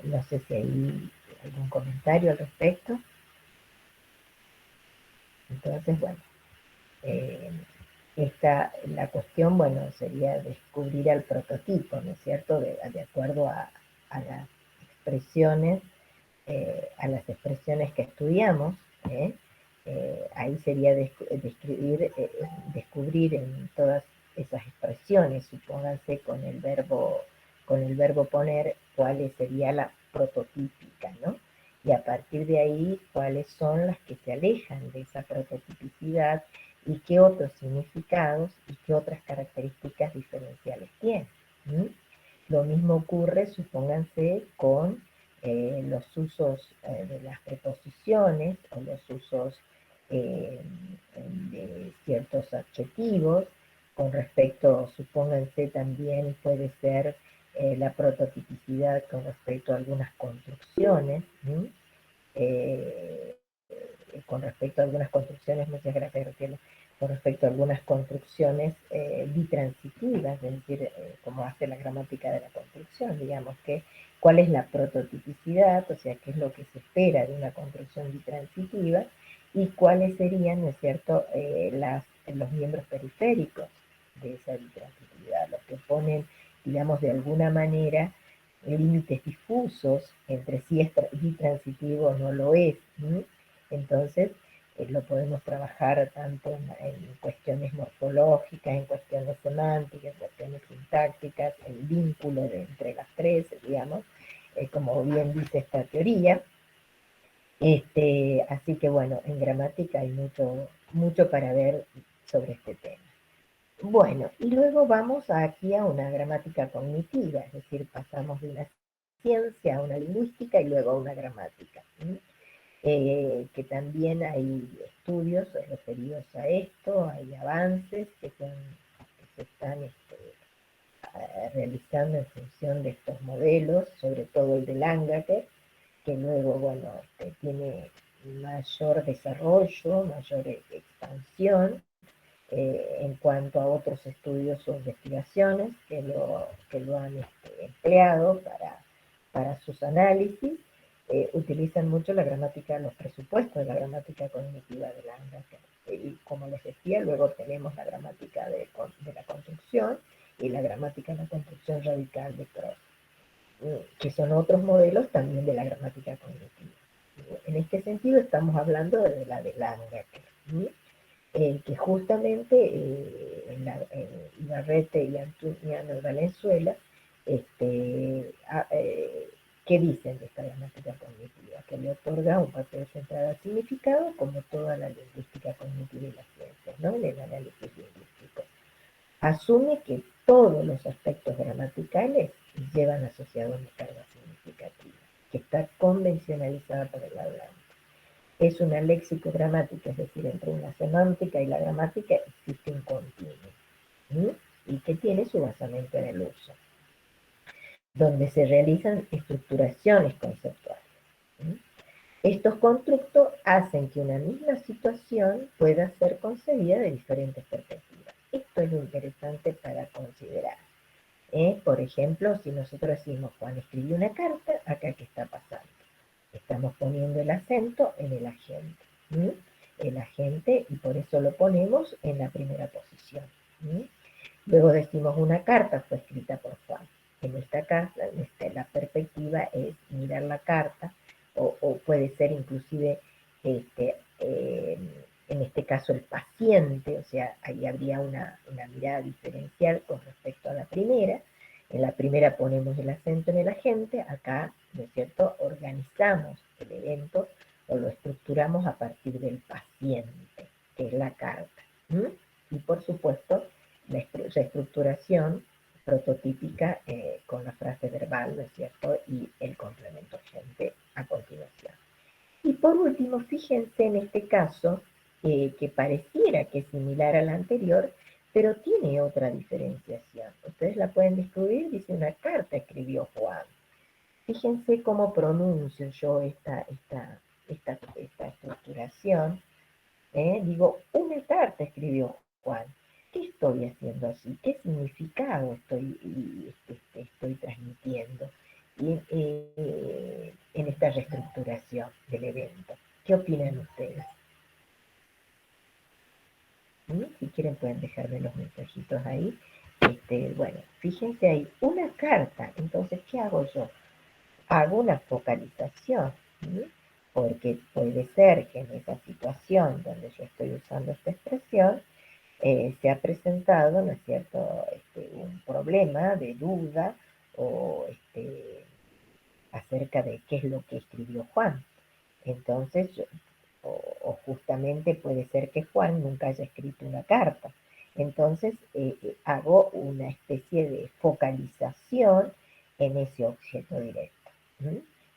no sé si hay algún comentario al respecto. Entonces, bueno, la cuestión, bueno, sería descubrir el prototipo, ¿no es cierto?, de acuerdo a las expresiones, que estudiamos, ¿eh? Ahí sería descubrir en todas esas expresiones, supónganse con el verbo poner, cuál sería la prototípica, ¿no? Y a partir de ahí, cuáles son las que se alejan de esa prototipicidad y qué otros significados y qué otras características diferenciales tienen. Lo mismo ocurre, supónganse, con los usos de las preposiciones o los usos de ciertos adjetivos, con respecto, supónganse, también puede ser la prototipicidad con respecto a algunas construcciones, con respecto a algunas construcciones, muchas gracias, Raquel, con respecto a algunas construcciones bitransitivas, es decir, como hace la gramática de la construcción, digamos que cuál es la prototipicidad, o sea, qué es lo que se espera de una construcción bitransitiva, y cuáles serían, ¿no es cierto?, los miembros periféricos de esa bitransitividad, los que ponen, digamos, de alguna manera, límites difusos entre si es bitransitivo o no lo es. Entonces, lo podemos trabajar tanto en cuestiones morfológicas, en cuestiones semánticas, en cuestiones sintácticas, el vínculo entre las tres, digamos, como bien dice esta teoría. Así que bueno, en gramática hay mucho para ver sobre este tema. Bueno, y luego vamos aquí a una gramática cognitiva, es decir, pasamos de una ciencia a una lingüística y luego a una gramática. Que también hay estudios referidos a esto, hay avances que se están realizando en función de estos modelos, sobre todo el de Langacker, que luego, bueno, tiene mayor desarrollo, mayor expansión en cuanto a otros estudios o investigaciones que lo han empleado para sus análisis. Utilizan mucho la gramática, los presupuestos de la gramática cognitiva de Langer. Y como les decía, luego tenemos la gramática de la construcción y la gramática de la construcción radical de Cross, que son otros modelos también de la gramática cognitiva. En este sentido estamos hablando de la de Langer, que justamente Ibarrete y Antuniano Valenzuela, ¿qué dicen de esta gramática cognitiva? Que le otorga un papel central al significado, como toda la lingüística cognitiva y las ciencias, ¿no? En el análisis lingüístico. Asume que todos los aspectos gramaticales llevan asociado una carga significativa, que está convencionalizada por el hablante. Es una lexicogramática, es decir, entre una semántica y la gramática existe un continuo, y que tiene su basamento en el uso, donde se realizan estructuraciones conceptuales. Estos constructos hacen que una misma situación pueda ser concebida de diferentes perspectivas. Esto es lo interesante para considerar. Por ejemplo, si nosotros decimos Juan escribió una carta, acá ¿qué está pasando? Estamos poniendo el acento en el agente. El agente, y por eso lo ponemos en la primera posición. Luego decimos una carta fue escrita por Juan. En esta caso, la perspectiva es mirar la carta, o puede ser inclusive, en este caso, el paciente, o sea, ahí habría una mirada diferencial con respecto a la primera. En la primera ponemos el acento en el agente, acá, ¿no es cierto?, organizamos el evento o lo estructuramos a partir del paciente, que es la carta. Y por supuesto, la estructuración prototípica con la frase verbal, ¿no es cierto?, y el complemento agente a continuación. Y por último, fíjense en este caso, que pareciera que es similar al anterior, pero tiene otra diferenciación. Ustedes la pueden descubrir, dice una carta escribió Juan. Fíjense cómo pronuncio yo esta estructuración. Digo, una carta escribió Juan. ¿Qué estoy haciendo así? ¿Qué significado estoy transmitiendo en esta reestructuración del evento? ¿Qué opinan ustedes? Si quieren pueden dejarme los mensajitos ahí. Bueno, fíjense ahí, una carta. Entonces, ¿qué hago yo? Hago una focalización, porque puede ser que en esa situación donde yo estoy usando esta expresión, se ha presentado, ¿no es cierto?, un problema de duda o acerca de qué es lo que escribió Juan. Entonces, o justamente puede ser que Juan nunca haya escrito una carta. Entonces, hago una especie de focalización en ese objeto directo.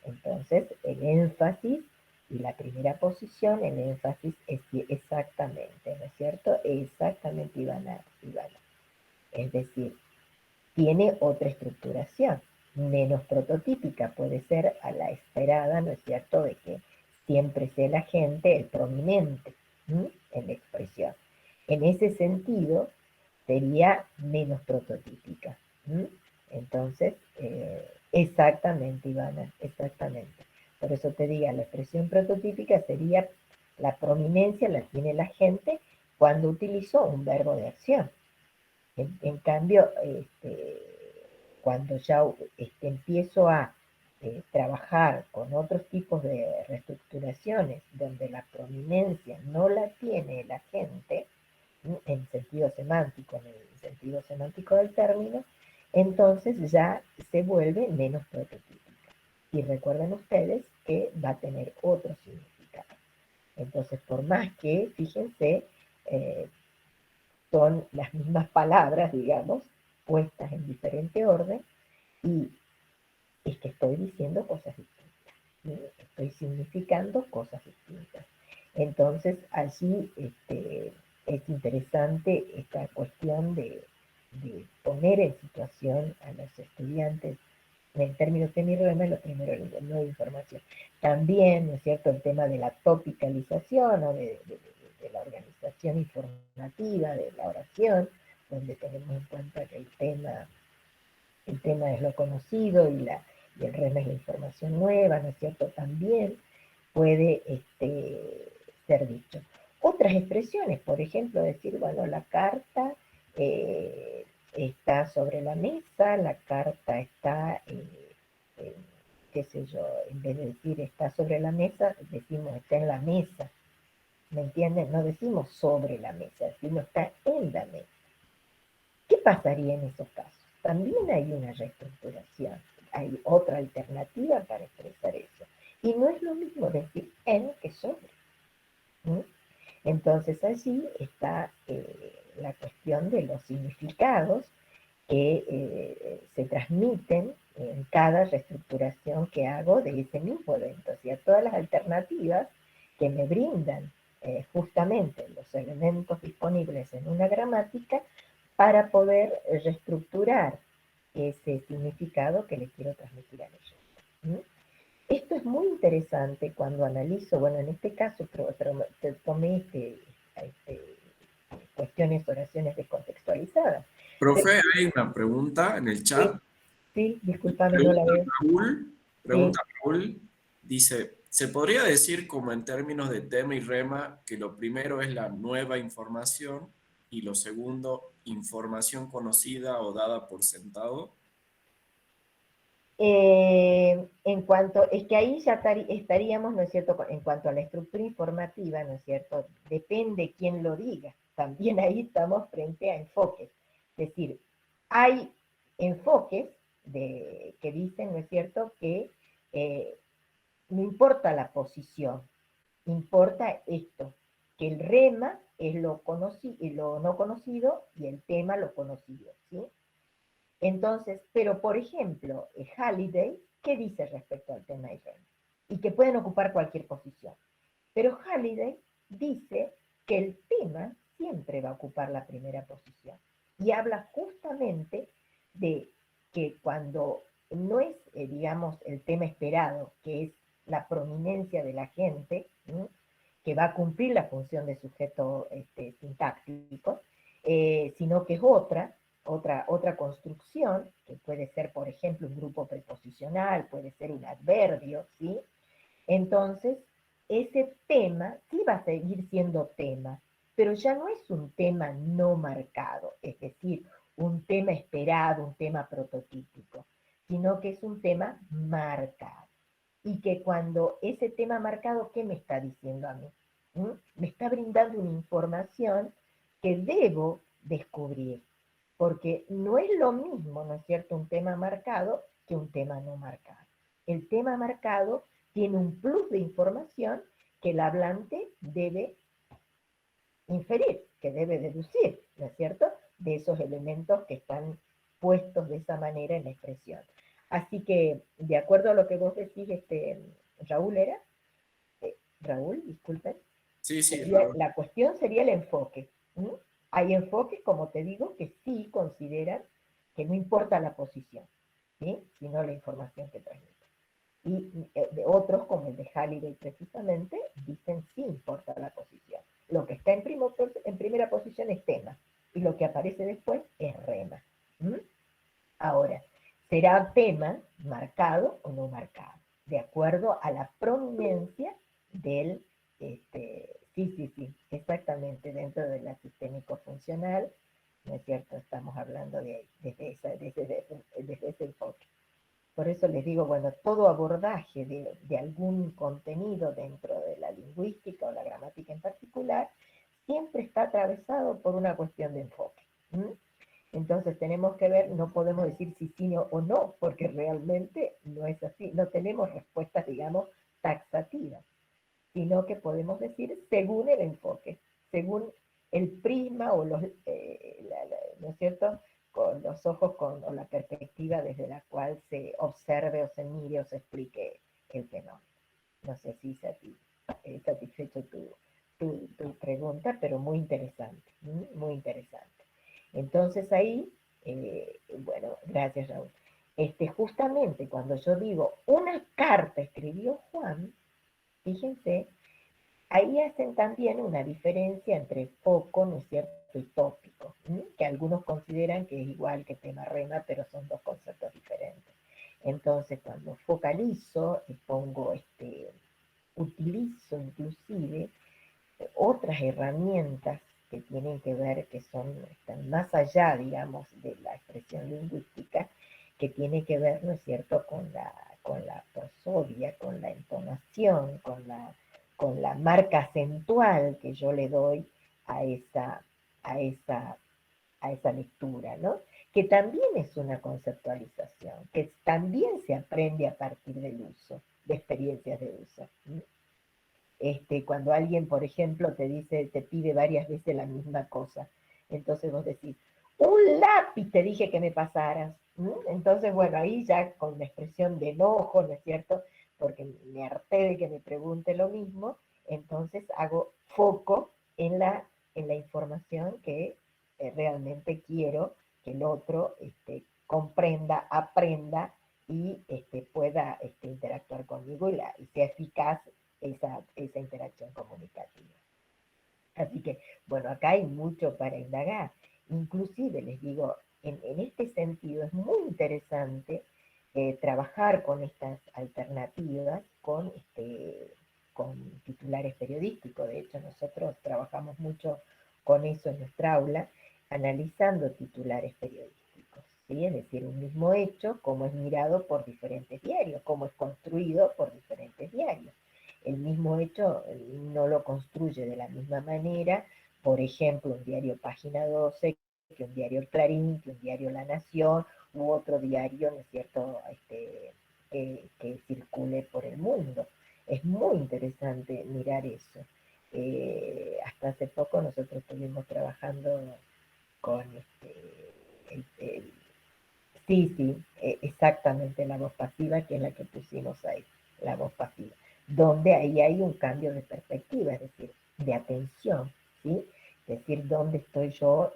Entonces, el énfasis y la primera posición, el énfasis es exactamente, ¿no es cierto? Exactamente, Ivana. Es decir, tiene otra estructuración, menos prototípica, puede ser a la esperada, ¿no es cierto?, de que siempre sea el agente el prominente en la expresión. En ese sentido, sería menos prototípica. Entonces, exactamente, Ivana, exactamente. Por eso te digo, la expresión prototípica sería la prominencia la tiene la gente cuando utilizó un verbo de acción. En cambio, cuando ya empiezo a trabajar con otros tipos de reestructuraciones donde la prominencia no la tiene el agente, en sentido semántico, en el sentido semántico del término, entonces ya se vuelve menos prototípica. Y recuerden ustedes que va a tener otro significado. Entonces, por más que, fíjense, son las mismas palabras, digamos, puestas en diferente orden, y es que estoy diciendo cosas distintas, ¿sí? Estoy significando cosas distintas. Entonces, allí es interesante esta cuestión de poner en situación a los estudiantes En el término tema lo primero es la nueva información. También, ¿no es cierto?, el tema de la topicalización o de la organización informativa, de la oración, donde tenemos en cuenta que el tema es lo conocido y el rema es la información nueva, ¿no es cierto?, también puede ser dicho. Otras expresiones, por ejemplo, decir, bueno, la carta está sobre la mesa, la carta está, qué sé yo, en vez de decir está sobre la mesa, decimos está en la mesa, ¿me entienden? No decimos sobre la mesa, decimos está en la mesa. ¿Qué pasaría en esos casos? También hay una reestructuración, hay otra alternativa para expresar eso. Y no es lo mismo decir en que sobre. ¿Mm? Entonces allí está la cuestión de los significados que se transmiten en cada reestructuración que hago de ese mismo evento. O sea, todas las alternativas que me brindan justamente los elementos disponibles en una gramática para poder reestructurar ese significado que les quiero transmitir a ellos. ¿Mm? Esto es muy interesante cuando analizo, bueno, en este caso tomé cuestiones, oraciones descontextualizadas. Profe, hay una pregunta en el Sí, chat. sí, discúlpame, no la Pregunta veo. Raúl, Sí. pregunta Raúl, dice, ¿se podría decir como en términos de tema y rema que lo primero es la nueva información y lo segundo, información conocida o dada por sentado? En cuanto, es que ahí ya estaríamos, ¿no es cierto?, en cuanto a la estructura informativa, ¿no es cierto?, depende quién lo diga. También ahí estamos frente a enfoques. Es decir, hay enfoques que dicen, ¿no es cierto?, que eh, no importa la posición, importa esto, que el rema es lo no conocido y el tema lo conocido, ¿sí? Entonces, pero por ejemplo, Halliday, ¿qué dice respecto al tema y rema? Y que pueden ocupar cualquier posición. Pero Halliday dice que el tema siempre va a ocupar la primera posición. Y habla justamente de que cuando no es, digamos, el tema esperado, que es la prominencia de la gente, ¿sí?, que va a cumplir la función de sujeto sintáctico, sino que es otra construcción, que puede ser, por ejemplo, un grupo preposicional, puede ser un adverbio, ¿sí? Entonces, ese tema sí va a seguir siendo tema, pero ya no es un tema no marcado, es decir, un tema esperado, un tema prototípico, sino que es un tema marcado. Y que cuando ese tema marcado, ¿qué me está diciendo a mí? ¿Mm? Me está brindando una información que debo descubrir, porque no es lo mismo, ¿no es cierto?, un tema marcado que un tema no marcado. El tema marcado tiene un plus de información que el hablante debe inferir, que debe deducir, ¿no es cierto?, de esos elementos que están puestos de esa manera en la expresión. Así que, de acuerdo a lo que vos decís, Raúl era, Raúl, disculpen, Sí, sí, Raúl. la cuestión sería el enfoque. ¿Mm? Hay enfoques, como te digo, que sí consideran que no importa la posición, ¿sí?, sino la información que transmite. Y de otros, como el de Halliday precisamente, dicen sí importa la posición. Lo que está en primera posición es tema, y lo que aparece después es rema. ¿Mm? Ahora, será tema marcado o no marcado, de acuerdo a la prominencia del, sí, exactamente, dentro de la sistémico funcional, ¿no es cierto? Estamos hablando desde ese enfoque. Por eso les digo, bueno, todo abordaje de algún contenido dentro de la lingüística o la gramática en particular, siempre está atravesado por una cuestión de enfoque. ¿Mm? Entonces tenemos que ver, no podemos decir si sí o no, porque realmente no es así. No tenemos respuestas, digamos, taxativas, sino que podemos decir según el enfoque, según el prisma o ¿no es cierto?, con los ojos o la perspectiva desde la cual se observe o se mire o se explique el fenómeno. No sé si satisfecho tu pregunta, pero muy interesante, muy interesante. Entonces ahí, bueno, gracias Raúl. justamente cuando yo digo, una carta escribió Juan, fíjense, ahí hacen también una diferencia entre foco, ¿no es cierto?, y tópico, ¿sí? Que algunos consideran que es igual que tema rema, pero son dos conceptos diferentes. Entonces, cuando focalizo y pongo, utilizo inclusive otras herramientas que tienen que ver, que están más allá, digamos, de la expresión lingüística, que tiene que ver, ¿no es cierto?, con la prosodia, con la entonación, con la marca acentual que yo le doy a esa, a esa, a esa lectura, ¿no? Que también es una conceptualización, que también se aprende a partir del uso, de experiencias de uso. Cuando alguien, por ejemplo, te pide varias veces la misma cosa, entonces vos decís, un lápiz te dije que me pasaras. Entonces, bueno, ahí ya con una expresión de enojo, ¿no es cierto? Porque me harté de que me pregunte lo mismo, entonces hago foco en la información que realmente quiero que el otro comprenda, aprenda y pueda interactuar conmigo y sea eficaz esa interacción comunicativa. Así que, bueno, acá hay mucho para indagar. Inclusive, les digo, en este sentido es muy interesante trabajar con estas alternativas con titulares periodísticos. De hecho, nosotros trabajamos mucho con eso en nuestra aula, analizando titulares periodísticos. ¿Sí? Es decir, un mismo hecho, cómo es mirado por diferentes diarios, cómo es construido por diferentes diarios. El mismo hecho no lo construye de la misma manera, por ejemplo, un diario Página 12, que un diario El Clarín, que un diario La Nación, u otro diario, ¿no es cierto?, que circule por el mundo. Es muy interesante mirar eso. Hasta hace poco nosotros estuvimos trabajando con sí, sí, exactamente la voz pasiva, que es la que pusimos ahí, la voz pasiva, donde ahí hay un cambio de perspectiva, es decir, de atención, ¿sí? Es decir, dónde estoy yo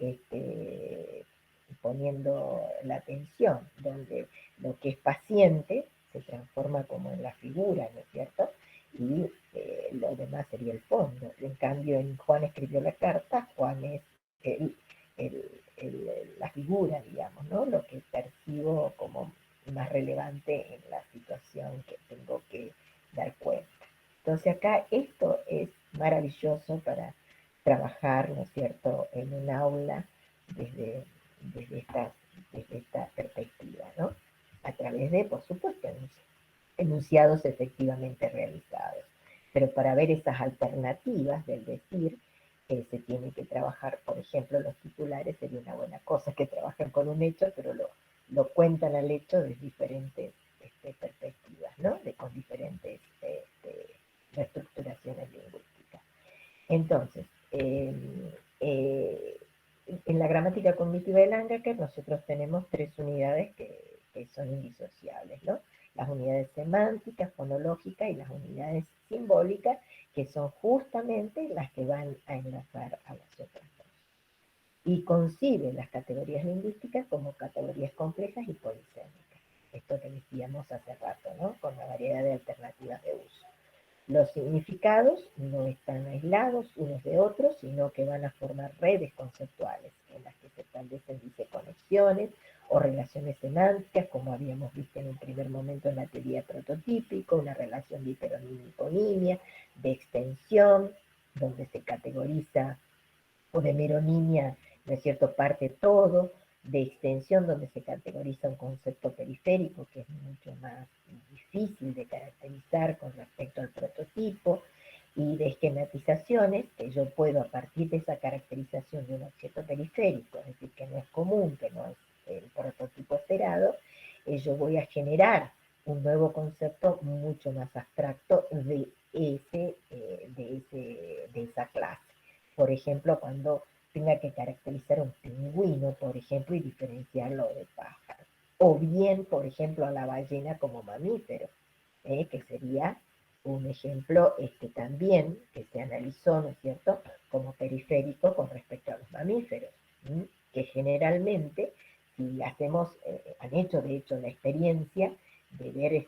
poniendo la atención, donde lo que es paciente se transforma como en la figura, ¿no es cierto? Y lo demás sería el fondo. En cambio, en Juan escribió la carta, Juan es el, el, la figura, digamos, ¿no? Lo que percibo como más relevante en la situación que tengo que dar cuenta. Entonces acá esto es maravilloso para trabajar, ¿no es cierto?, en un aula desde, desde esta perspectiva, ¿no? A través de, por supuesto, enunciados efectivamente realizados. Pero para ver esas alternativas del decir, se tiene que trabajar, por ejemplo, los titulares sería una buena cosa que trabajen con un hecho, pero lo cuentan al hecho de diferentes perspectivas, ¿no? Con diferentes reestructuraciones lingüísticas. Entonces, en la gramática cognitiva de Langacker nosotros tenemos 3 unidades que son indisociables, ¿no? Las unidades semánticas, fonológicas y las unidades simbólicas, que son justamente las que van a enlazar a las otras dos. Y concibe las categorías lingüísticas como categorías complejas y polisémicas. Esto que decíamos hace rato, ¿no? Con la variedad de alternativas de uso. Los significados no están aislados unos de otros, sino que van a formar redes conceptuales en las que se establecen, dice, conexiones o relaciones semánticas, como habíamos visto en un primer momento en la teoría prototípica, una relación de hiperonimia y hiponimia, de extensión, donde se categoriza, o de meronimia, ¿no es cierto?, parte todo, de extensión, donde se categoriza un concepto periférico que es mucho más difícil de caracterizar con respecto al prototipo, y de esquematizaciones, que yo puedo a partir de esa caracterización de un objeto periférico, es decir, que no es común, que no es el prototipo esperado, yo voy a generar un nuevo concepto mucho más abstracto de esa clase. Por ejemplo, cuando tenga que caracterizar un pingüino, por ejemplo, y diferenciarlo de pájaro. O bien, por ejemplo, a la ballena como mamífero, que sería un ejemplo también que se analizó, ¿no es cierto?, como periférico con respecto a los mamíferos, que generalmente si hacemos, han hecho de hecho la experiencia de ver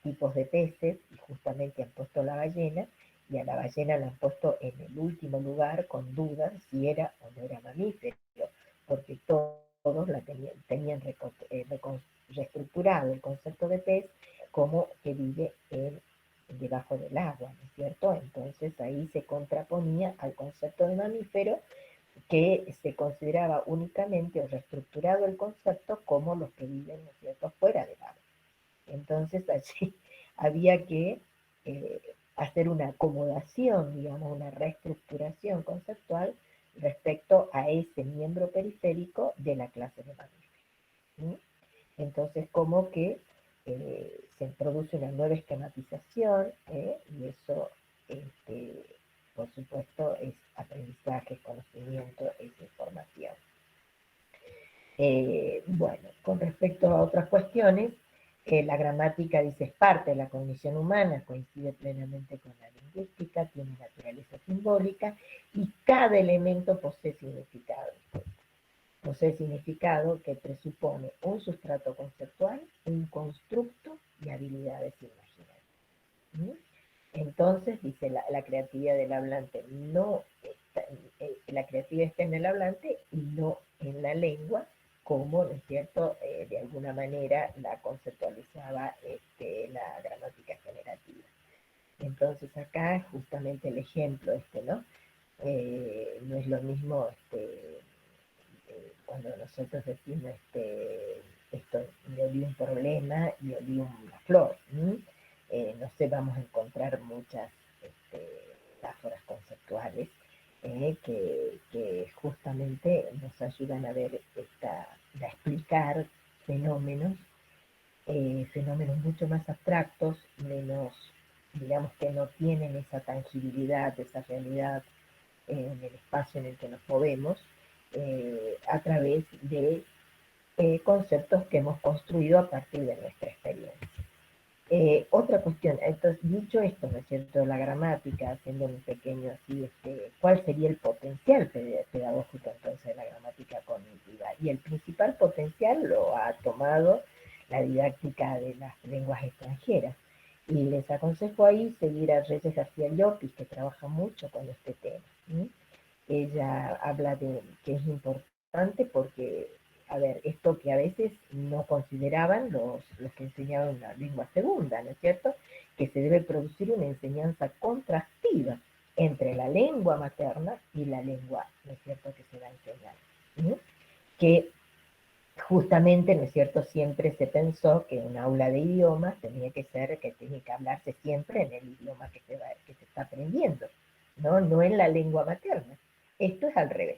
tipos de peces y justamente han puesto la ballena y a la ballena la han puesto en el último lugar con dudas si era o no era mamífero, porque todos la tenían reestructurado el concepto de pez como que vive debajo del agua, ¿no es cierto? Entonces ahí se contraponía al concepto de mamífero que se consideraba únicamente o reestructurado el concepto como los que viven, ¿no es cierto?, fuera del agua. Entonces allí había que hacer una acomodación, digamos, una reestructuración conceptual respecto a ese miembro periférico de la clase de mamíferos. Entonces, como que se produce una nueva esquematización, y eso, por supuesto, es aprendizaje, conocimiento, es información. Bueno, con respecto a otras cuestiones, la gramática, dice, es parte de la cognición humana, coincide plenamente con la lingüística, tiene naturaleza simbólica y cada elemento posee significado. Posee significado que presupone un sustrato conceptual, un constructo y habilidades imaginarias. Entonces, dice, la creatividad del hablante no está, la creatividad está en el hablante y no en la lengua, como, ¿no es cierto?, de alguna manera la conceptualizaba la gramática generativa. Entonces acá justamente el ejemplo ¿no? No es lo mismo cuando nosotros decimos esto, me olí un problema y olí una flor. No sé, vamos a encontrar muchas metáforas conceptuales que justamente nos ayudan a ver, a explicar fenómenos, fenómenos mucho más abstractos, menos, digamos, que no tienen esa tangibilidad, esa realidad en el espacio en el que nos movemos, a través de conceptos que hemos construido a partir de nuestra experiencia. Otra cuestión, entonces, dicho esto, ¿no es cierto?, la gramática, haciendo un pequeño así, ¿cuál sería el potencial pedagógico entonces de la gramática cognitiva? Y el principal potencial lo ha tomado la didáctica de las lenguas extranjeras. Y les aconsejo ahí seguir a Reyes García Llopis, que trabaja mucho con este tema. Ella habla de que es importante porque, a ver, esto que a veces no consideraban los que enseñaban una lengua segunda, ¿no es cierto?, que se debe producir una enseñanza contrastiva entre la lengua materna y la lengua, ¿no es cierto?, que se va a enseñar. Que justamente, ¿no es cierto?, siempre se pensó que un aula de idiomas tenía que ser, que tiene que hablarse siempre en el idioma que se está aprendiendo, no en la lengua materna. Esto es al revés.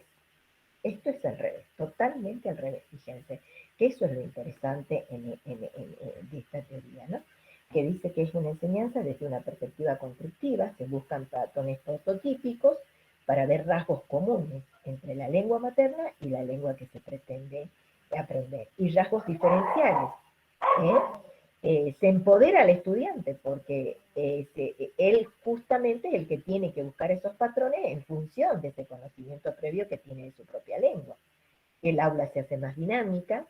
Esto es al revés, totalmente al revés, fíjense, que eso es lo interesante de esta teoría, ¿no? Que dice que es una enseñanza desde una perspectiva constructiva, se buscan patrones prototípicos para ver rasgos comunes entre la lengua materna y la lengua que se pretende aprender, y rasgos diferenciales, ¿eh? Se empodera al estudiante porque él justamente es el que tiene que buscar esos patrones en función de ese conocimiento previo que tiene de su propia lengua. El aula se hace más dinámica,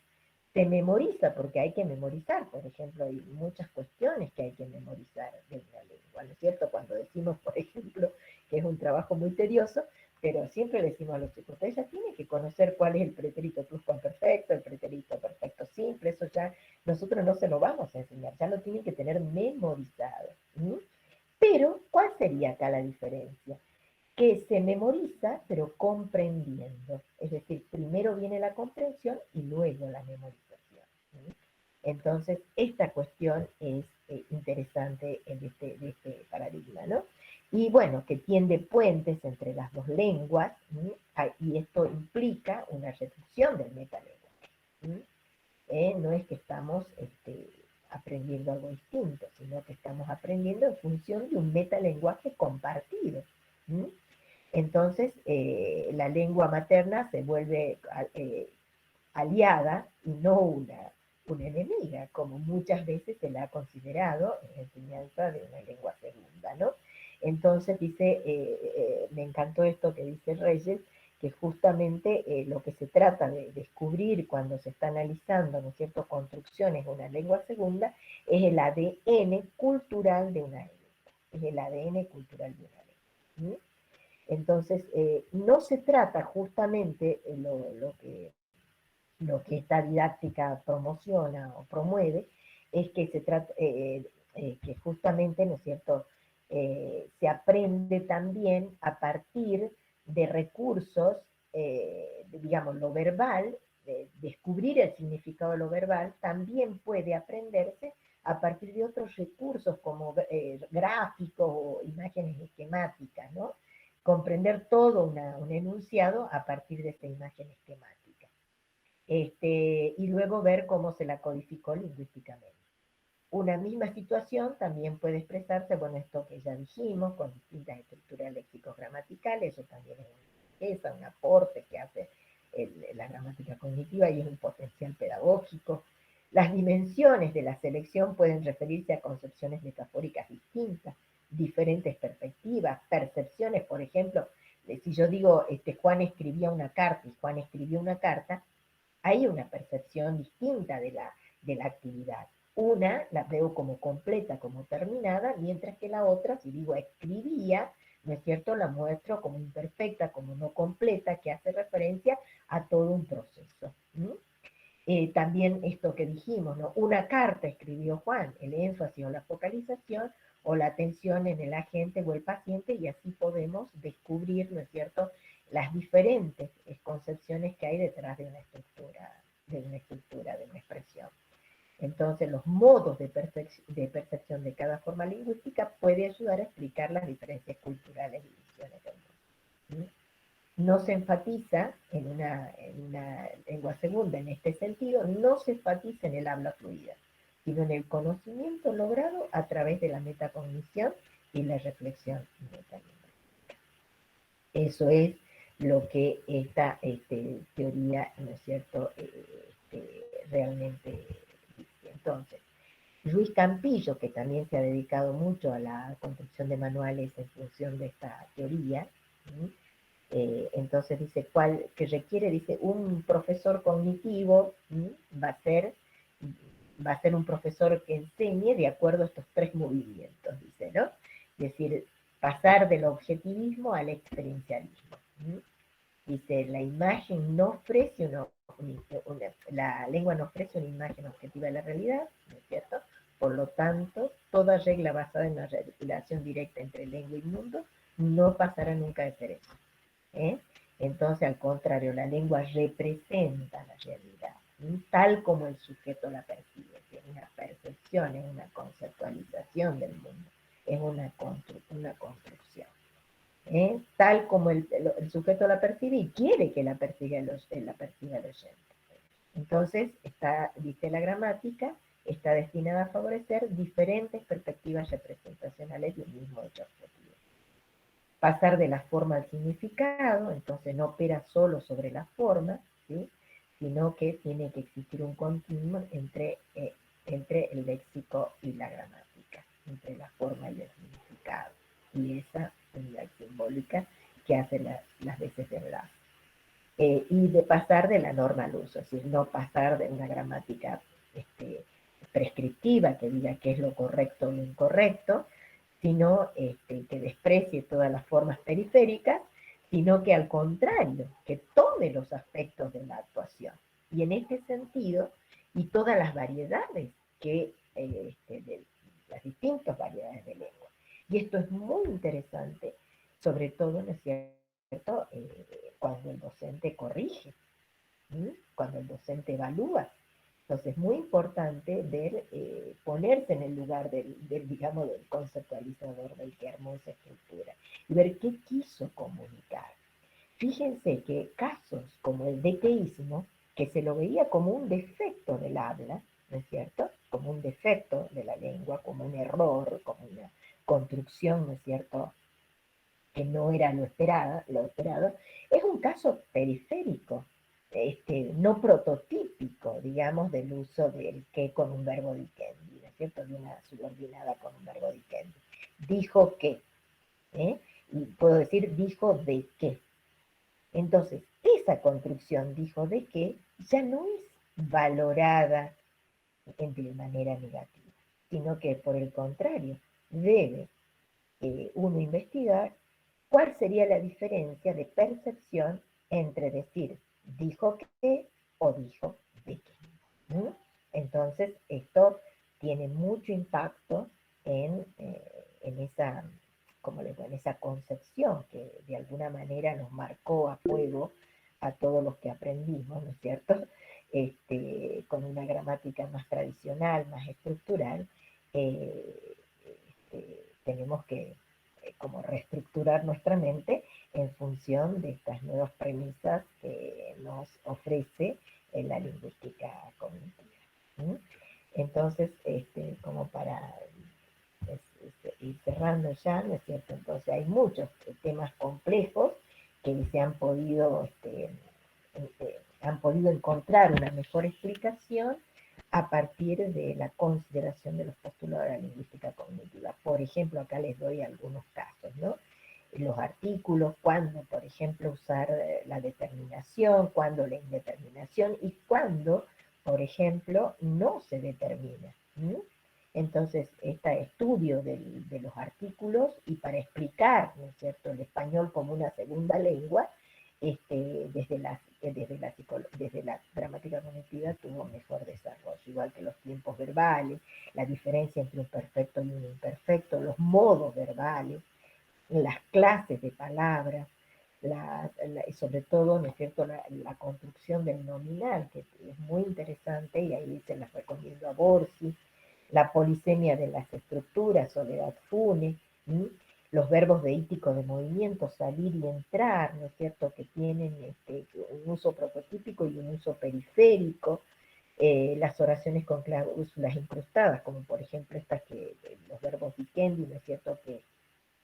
se memoriza porque hay que memorizar, por ejemplo, hay muchas cuestiones que hay que memorizar de una lengua, ¿no es cierto? Cuando decimos, por ejemplo, que es un trabajo muy tedioso, pero siempre le decimos a los chicos, ella tiene que conocer cuál es el pretérito pluscuamperfecto, el pretérito perfecto simple, eso ya nosotros no se lo vamos a enseñar, ya lo tienen que tener memorizado. Pero, ¿cuál sería acá la diferencia? Que se memoriza, pero comprendiendo. Es decir, primero viene la comprensión y luego la memorización. Entonces, esta cuestión es interesante de este paradigma, ¿no? Y bueno, que tiende puentes entre las dos lenguas, y esto implica una reducción del metalenguaje. No es que estamos aprendiendo algo distinto, sino que estamos aprendiendo en función de un metalenguaje compartido. Entonces, la lengua materna se vuelve aliada y no una enemiga, como muchas veces se la ha considerado en la enseñanza de una lengua segunda, ¿no? Entonces dice, me encantó esto que dice Reyes, que justamente lo que se trata de descubrir cuando se está analizando, ¿no es cierto?, construcciones de una lengua segunda, es el ADN cultural de una lengua, es el ADN cultural de una lengua. ¿Sí? Entonces, no se trata justamente lo que esta didáctica promociona o promueve, es que se trata, que justamente, ¿no es cierto?, se aprende también a partir de recursos, digamos, lo verbal, descubrir el significado de lo verbal, también puede aprenderse a partir de otros recursos como gráficos o imágenes esquemáticas, ¿no? Comprender todo un enunciado a partir de esta imagen esquemática. Y luego ver cómo se la codificó lingüísticamente. Una misma situación también puede expresarse, bueno, esto que ya dijimos, con distintas estructuras léxico-gramaticales, eso también es una riqueza, un aporte que hace la gramática cognitiva y es un potencial pedagógico. Las dimensiones de la selección pueden referirse a concepciones metafóricas distintas, diferentes perspectivas, percepciones, por ejemplo, si yo digo, Juan escribía una carta y Juan escribió una carta, hay una percepción distinta de la actividad. Una la veo como completa, como terminada, mientras que la otra, si digo escribía, ¿no es cierto?, la muestro como imperfecta, como no completa, que hace referencia a todo un proceso. También esto que dijimos, ¿no? Una carta escribió Juan, el énfasis o la focalización o la atención en el agente o el paciente, y así podemos descubrir, ¿no es cierto?, las diferentes concepciones que hay detrás de una estructura, de una expresión. Entonces, los modos de percepción de cada forma lingüística puede ayudar a explicar las diferencias culturales y visiones del mundo. No se enfatiza en una lengua segunda en este sentido, no se enfatiza en el habla fluida, sino en el conocimiento logrado a través de la metacognición y la reflexión metalingüística. Eso es lo que esta teoría, ¿no es cierto?, realmente dice. Entonces, Luis Campillo, que también se ha dedicado mucho a la construcción de manuales en función de esta teoría, entonces dice, que requiere, dice, un profesor cognitivo, va a ser un profesor que enseñe de acuerdo a estos tres movimientos, dice, ¿no? Es decir, pasar del objetivismo al experiencialismo. Dice, la imagen no ofrece la lengua no ofrece una imagen objetiva de la realidad, ¿no es cierto? Por lo tanto, toda regla basada en la relación directa entre lengua y mundo no pasará nunca de ser eso. Entonces, al contrario, la lengua representa la realidad, tal como el sujeto la percibe. Es una percepción, es una conceptualización del mundo, es una construcción. Tal como el sujeto la percibe y quiere que la perciba el oyente. Entonces, dice la gramática, está destinada a favorecer diferentes perspectivas representacionales de un mismo hecho objetivo. Pasar de la forma al significado, entonces no opera solo sobre la forma, ¿sí?, sino que tiene que existir un continuum entre el léxico y la gramática, entre la forma y el significado, y esa unidad simbólica que hace las veces de enlace. Y de pasar de la norma al uso, es decir, no pasar de una gramática prescriptiva que diga qué es lo correcto o lo incorrecto, sino que desprecie todas las formas periféricas, sino que al contrario, que tome los aspectos de la actuación. Y en este sentido, y todas las variedades de las distintas variedades de lengua. Y esto es muy interesante, sobre todo, ¿no es cierto?, cuando el docente corrige, cuando el docente evalúa. Entonces es muy importante ver, ponerse en el lugar digamos, del conceptualizador, del que armó esa estructura, y ver qué quiso comunicar. Fíjense que casos como el dequeísmo, que se lo veía como un defecto del habla, ¿no es cierto?, como un defecto de la lengua, como un error, como una construcción, ¿no es cierto?, que no era lo esperado, es un caso periférico, no prototípico, digamos, del uso del que con un verbo dikendi, ¿no es cierto?, de una subordinada con un verbo dikendi. Dijo que, y puedo decir, dijo de qué. Entonces, esa construcción, dijo, de que ya no es valorada de manera negativa, sino que por el contrario, debe uno investigar cuál sería la diferencia de percepción entre decir dijo que o dijo de que. ¿Mm? Entonces, esto tiene mucho impacto en esa, como le digo, en esa concepción que de alguna manera nos marcó a fuego a todos los que aprendimos, ¿no es cierto? Con una gramática más tradicional, más estructural, tenemos que como reestructurar nuestra mente en función de estas nuevas premisas que nos ofrece la lingüística cognitiva. ¿Mm? Entonces, como para ir cerrando ya, ¿no es cierto? Entonces hay muchos temas complejos que se han podido encontrar una mejor explicación a partir de la consideración de los postulados de la lingüística cognitiva. Por ejemplo, acá les doy algunos casos, ¿no? Los artículos, cuándo, por ejemplo, usar la determinación, cuándo la indeterminación y cuándo, por ejemplo, no se determina. ¿Mm? Entonces, este estudio de los artículos y para explicar, ¿no es cierto?, el español como una segunda lengua, desde la gramática cognitiva tuvo mejor desarrollo, igual que los tiempos verbales, la diferencia entre un perfecto y un imperfecto, los modos verbales, las clases de palabras, y sobre todo, ¿no es cierto?, la construcción del nominal, que es muy interesante, y ahí se las recomiendo a Borges, la polisemia de las estructuras, Soledad Funes, los verbos deíticos de movimiento, salir y entrar, ¿no es cierto?, que tienen un uso prototípico y un uso periférico, las oraciones con cláusulas incrustadas, como por ejemplo estas que los verbos vicendi, ¿no es cierto?, que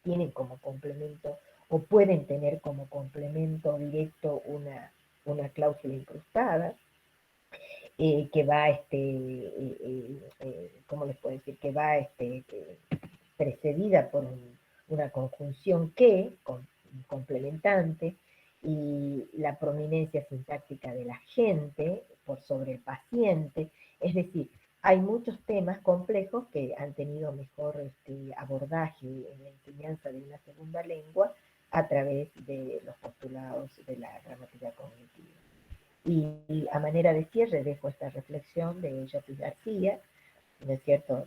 tienen como complemento o pueden tener como complemento directo una cláusula incrustada, que va, ¿cómo les puedo decir? Que va precedida por una conjunción que, complementante, y la prominencia sintáctica de la gente por sobre el paciente. Es decir, hay muchos temas complejos que han tenido mejor abordaje en la enseñanza de una segunda lengua a través de los postulados de la gramática cognitiva. Y a manera de cierre dejo esta reflexión de Llopis García, ¿no es cierto?,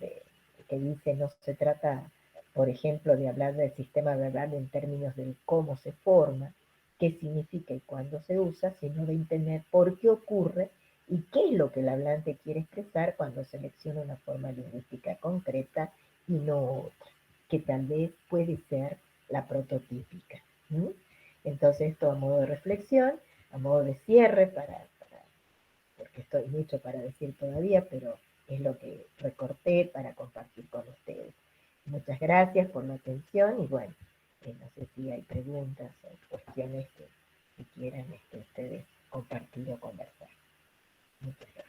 que dice, no se trata, por ejemplo, de hablar del sistema verbal en términos de cómo se forma, qué significa y cuándo se usa, sino de entender por qué ocurre y qué es lo que el hablante quiere expresar cuando selecciona una forma lingüística concreta y no otra, que tal vez puede ser la prototípica. ¿Mm? Entonces, esto a modo de reflexión, a modo de cierre, porque estoy mucho para decir todavía, pero es lo que recorté para compartir con ustedes. Muchas gracias por la atención y bueno, no sé si hay preguntas o cuestiones que quieran ustedes compartir o conversar. Muchas gracias.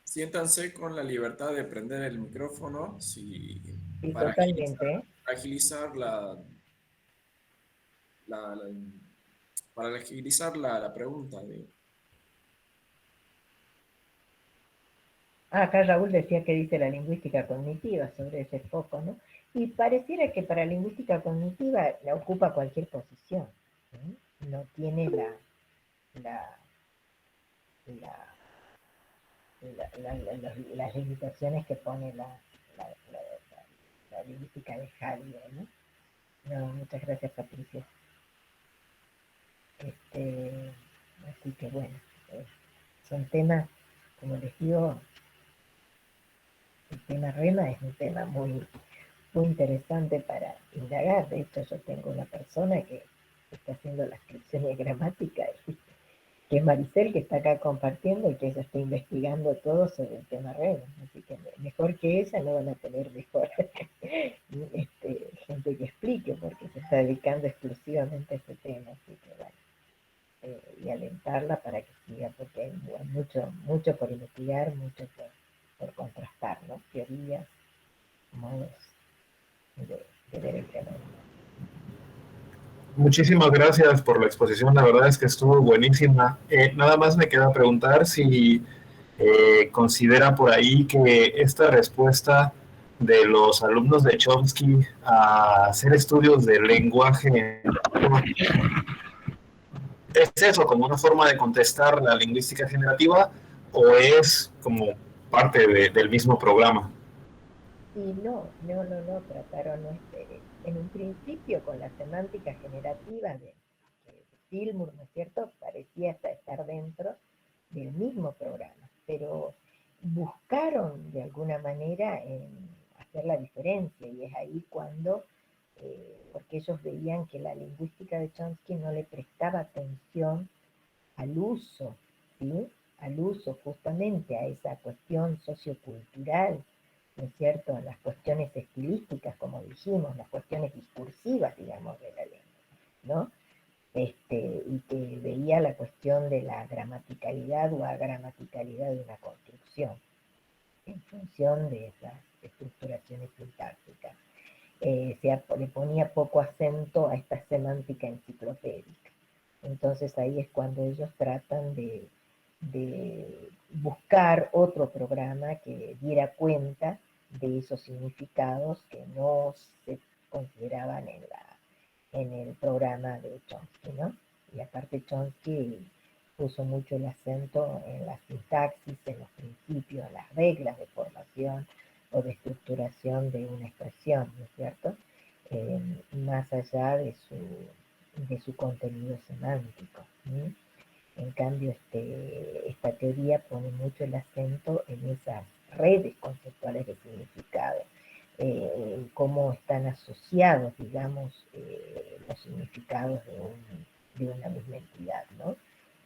Siéntanse con la libertad de prender el micrófono Sí, para totalmente. agilizar la- la- para agilizar la pregunta. Acá Raúl decía que dice la lingüística cognitiva sobre ese foco, ¿no? Y pareciera que para lingüística cognitiva la ocupa cualquier posición, ¿no? No tiene la, la las limitaciones que pone la, la, la lingüística de Halle, ¿no? No, muchas gracias, Patricia. Así que bueno, eh, son temas, como les digo, el tema REMA es un tema muy interesante para indagar. De hecho, yo tengo una persona que está haciendo las lecciones de gramática, que es Maricel, que está acá compartiendo y que ella está investigando todo sobre el tema REMA. Así que mejor que ella no van a tener mejor gente que explique, porque se está dedicando exclusivamente a ese tema. Así que bueno, y alentarla para que siga, porque hay mucho por investigar, mucho por contrastar, ¿no? Teorías, modos. de ver el fenómeno. Muchísimas gracias por la exposición, la verdad es que estuvo buenísima. Nada más me queda preguntar si considera por ahí que esta respuesta de los alumnos de Chomsky a hacer estudios de lenguaje es eso, como una forma de contestar la lingüística generativa, o es como parte del mismo programa. Y no, trataron en un principio con la semántica generativa de Fillmore, ¿no es cierto? Parecía hasta estar dentro del mismo programa, pero buscaron de alguna manera hacer la diferencia, y es ahí cuando, porque ellos veían que la lingüística de Chomsky no le prestaba atención al uso, ¿sí? Al uso justamente a esa cuestión sociocultural, ¿no es cierto? Las cuestiones estilísticas, como dijimos, las cuestiones discursivas, digamos, de la lengua, ¿no? Y que veía la cuestión de la gramaticalidad o agramaticalidad de una construcción en función de esas estructuraciones sintácticas. Le ponía poco acento a esta semántica enciclopédica. Entonces ahí es cuando ellos tratan de buscar otro programa que diera cuenta de esos significados que no se consideraban en el programa de Chomsky, ¿no? Y aparte Chomsky puso mucho el acento en la sintaxis, en los principios, en las reglas de formación o de estructuración de una expresión, ¿no es cierto? Más allá de su contenido semántico. ¿Sí? En cambio, esta teoría pone mucho el acento en esas redes conceptuales de significado, cómo están asociados, digamos, los significados de una misma entidad, ¿no?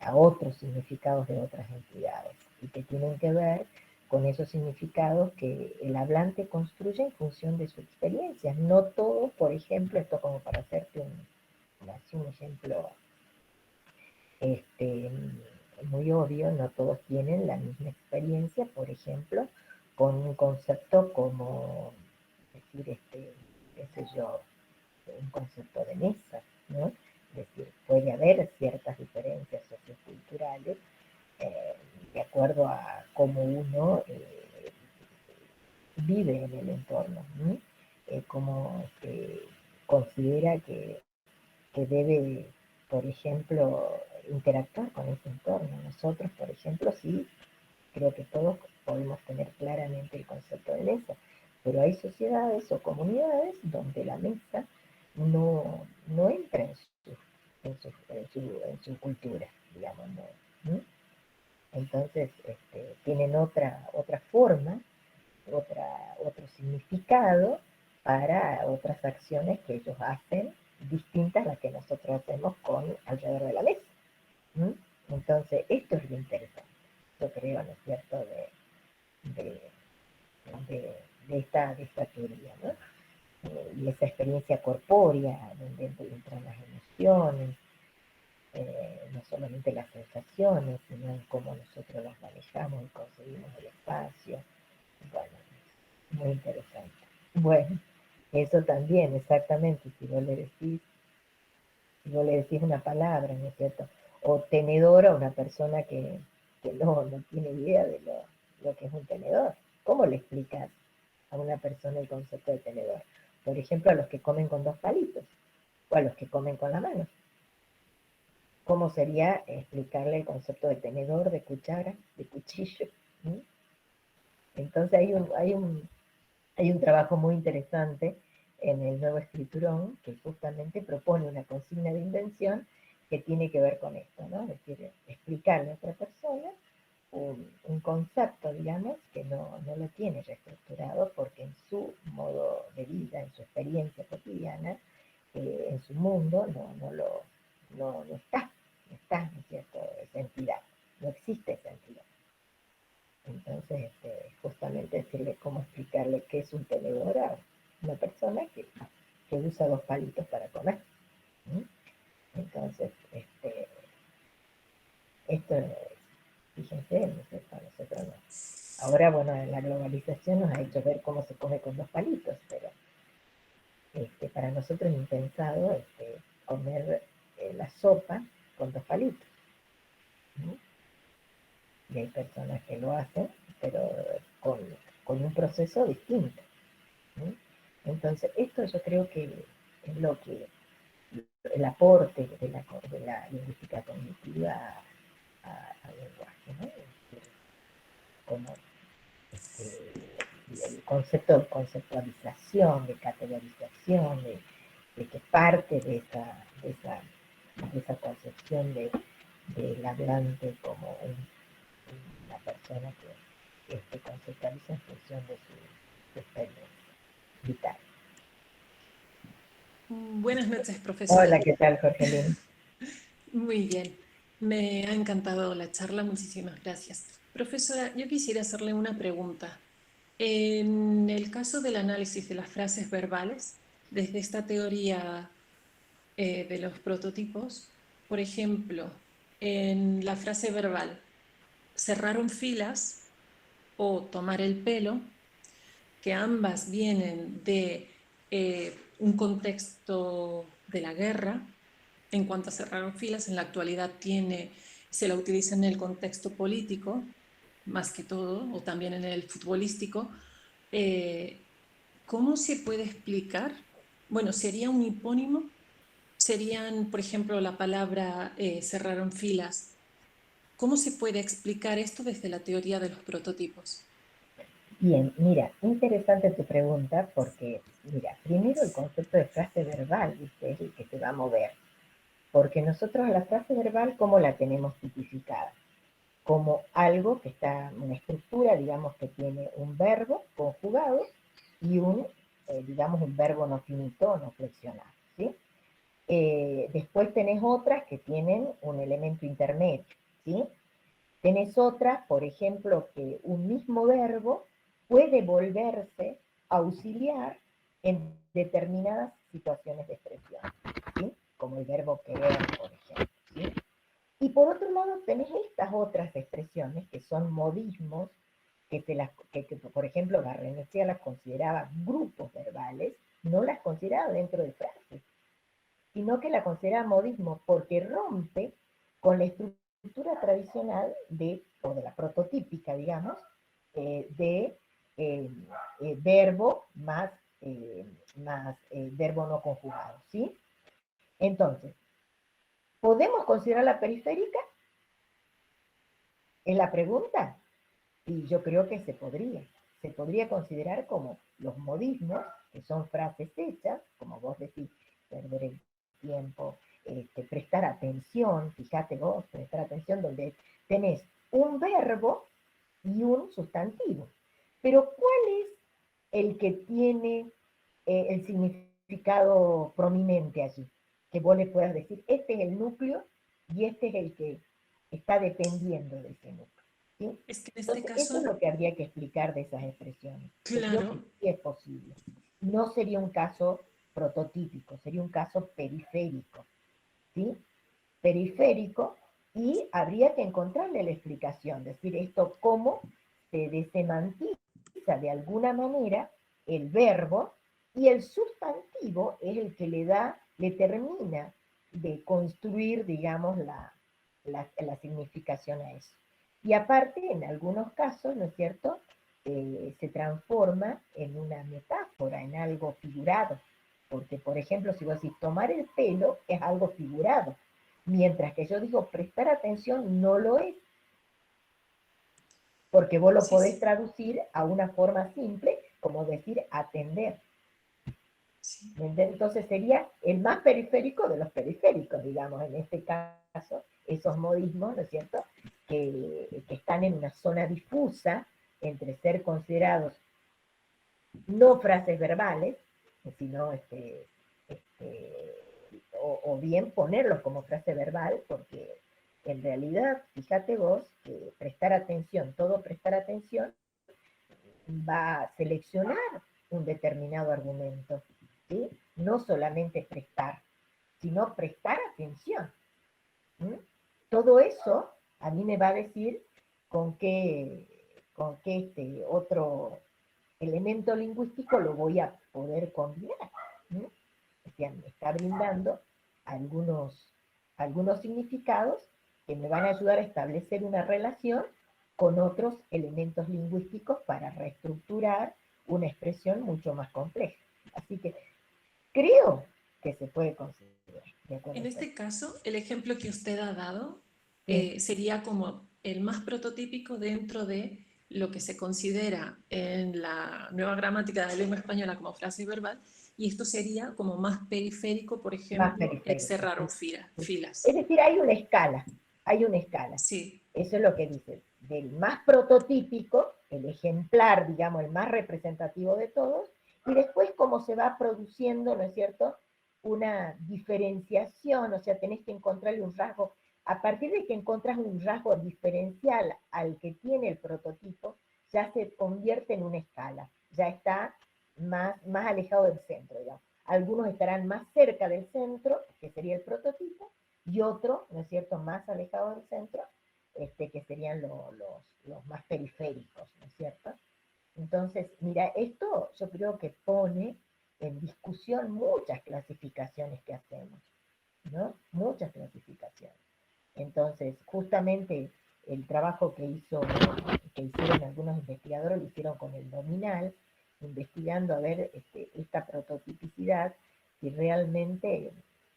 A otros significados de otras entidades, y que tienen que ver con esos significados que el hablante construye en función de su experiencia. No todos, por ejemplo, esto como para hacerte un ejemplo muy obvio, no todos tienen la misma experiencia, por ejemplo, con un concepto como decir, qué sé yo, un concepto de mesa, ¿no? Es decir, puede haber ciertas diferencias socioculturales de acuerdo a cómo uno vive en el entorno, ¿no? Cómo considera que debe, por ejemplo, interactuar con ese entorno. Nosotros, por ejemplo, sí, creo que todos podemos tener claramente el concepto de mesa, pero hay sociedades o comunidades donde la mesa no entra en su cultura, digamos, ¿no? Entonces, tienen otra forma, otro significado para otras acciones que ellos hacen distintas a las que nosotros hacemos con alrededor de la mesa. ¿Mm? Entonces, esto es lo interesante, yo creo, ¿no es cierto?, de, de esta teoría, ¿no? Y esa experiencia corpórea, donde entran las emociones, no solamente las sensaciones, sino en cómo nosotros las manejamos y concebimos el espacio. Bueno, muy interesante. Bueno, eso también, exactamente, si vos le decís una palabra, ¿no es cierto? O tenedor a una persona que no tiene idea de lo que es un tenedor. ¿Cómo le explicas a una persona el concepto de tenedor? Por ejemplo, a los que comen con dos palitos o a los que comen con la mano. ¿Cómo sería explicarle el concepto de tenedor, de cuchara, de cuchillo? ¿Mm? Entonces hay un trabajo muy interesante en el nuevo escriturón que justamente propone una consigna de invención que tiene que ver con esto, ¿no? Es decir, explicarle a otra persona un concepto, digamos, que no lo tiene reestructurado porque en su modo de vida, en su experiencia cotidiana, en su mundo, no está, ¿no es cierto?, esa entidad, no existe esa entidad. Entonces, justamente decirle cómo explicarle qué es un tenedor a una persona que usa dos palitos para comer. ¿Sí? Entonces, esto es, fíjense, ¿no es cierto? Nosotros no. Ahora, bueno, la globalización nos ha hecho ver cómo se come con dos palitos, pero para nosotros es impensado comer la sopa con 2 palitos, ¿no? Y hay personas que lo hacen, pero con un proceso distinto, ¿no? Entonces, esto yo creo que es lo que el aporte de la lingüística cognitiva al lenguaje, ¿no? Como el concepto de conceptualización, de categorización, de que parte de esa concepción del hablante como una persona que conceptualiza en función de su experiencia vital. Buenas noches, profesora. Hola, ¿qué tal, Jorgelina? Muy bien, me ha encantado la charla, muchísimas gracias. Profesora, yo quisiera hacerle una pregunta. En el caso del análisis de las frases verbales, desde esta teoría de los prototipos, por ejemplo, en la frase verbal, cerraron filas o tomar el pelo, que ambas vienen de un contexto de la guerra. En cuanto a cerraron filas, en la actualidad se la utiliza en el contexto político, más que todo, o también en el futbolístico. ¿Cómo se puede explicar? Bueno, sería un hipónimo, serían, por ejemplo, la palabra cerraron filas. ¿Cómo se puede explicar esto desde la teoría de los prototipos? Bien, mira, interesante tu pregunta porque, mira, primero el concepto de frase verbal, ¿viste? Es el que se va a mover. Porque nosotros la frase verbal, ¿cómo la tenemos tipificada? Como algo que está, una estructura, digamos, que tiene un verbo conjugado y digamos, un verbo no finito, no flexionado, ¿sí? Después tenés otras que tienen un elemento intermedio, ¿sí? Tenés otras, por ejemplo, que un mismo verbo puede volverse auxiliar en determinadas situaciones de expresión, ¿sí? Como el verbo querer, por ejemplo, ¿sí? Y por otro lado tenés estas otras expresiones que son modismos, que por ejemplo Barrenechea las consideraba grupos verbales, no las consideraba dentro de frases, sino que la considera modismo porque rompe con la estructura tradicional o de la prototípica, digamos, de verbo más verbo no conjugado, ¿sí? Entonces, ¿podemos considerarla periférica? Es la pregunta. Y yo creo que se podría considerar como los modismos, que son frases hechas, como vos decís, perder el tiempo, prestar atención, fíjate vos, prestar atención donde tenés un verbo y un sustantivo. Pero ¿cuál es el que tiene el significado prominente allí? Que vos le puedas decir, este es el núcleo y este es el que está dependiendo de ese núcleo. ¿Sí? Es que en este Entonces, caso, eso es lo que habría que explicar de esas expresiones. Yo creo que claro, sí es posible. No sería un caso prototípico, sería un caso periférico, ¿sí? Periférico, y habría que encontrarle la explicación, decir esto cómo se desemantiza de alguna manera el verbo y el sustantivo es el que le termina de construir, digamos, la significación a eso. Y aparte, en algunos casos, ¿no es cierto?, se transforma en una metáfora, en algo figurado. Porque, por ejemplo, si vos decís tomar el pelo, es algo figurado. Mientras que yo digo prestar atención, no lo es. Porque vos lo sí, podés sí, traducir a una forma simple, como decir atender. sí. Entonces sería el más periférico de los periféricos, digamos, en este caso, esos modismos, ¿no es cierto?, que están en una zona difusa entre ser considerados no frases verbales, sino o bien ponerlos como frase verbal, porque en realidad, fíjate vos, que prestar atención, todo prestar atención, va a seleccionar un determinado argumento, ¿sí? No solamente prestar, sino prestar atención. ¿Sí? Todo eso a mí me va a decir con qué otro elemento lingüístico lo voy a poder combinar. ¿Mm? O sea, me está brindando algunos significados que me van a ayudar a establecer una relación con otros elementos lingüísticos para reestructurar una expresión mucho más compleja. Así que creo que se puede considerar. De acuerdo En a usted. este caso, el ejemplo que usted ha dado Sí, sería como el más prototípico dentro de lo que se considera en la nueva gramática de la lengua española como frase verbal, y esto sería como más periférico, por más ejemplo, el periférico. cerrar Sí, sí. Es filas. decir, hay una escala, hay una escala. Sí, Eso es lo que dice. Del más prototípico, el ejemplar, digamos, el más representativo de todos, y después cómo se va produciendo, ¿no es cierto?, una diferenciación, o sea, tenés que encontrarle un rasgo. A partir de que encontrás un rasgo diferencial al que tiene el prototipo, ya se convierte en una escala, ya está más alejado del centro, digamos. Algunos estarán más cerca del centro, que sería el prototipo, y otro, ¿no es cierto?, más alejado del centro, que serían los más periféricos, ¿no es cierto? Entonces, mira, esto yo creo que pone en discusión muchas clasificaciones que hacemos, ¿no? Muchas clasificaciones. Entonces, justamente el trabajo que hicieron algunos investigadores, lo hicieron con el nominal, investigando a ver esta prototipicidad, si realmente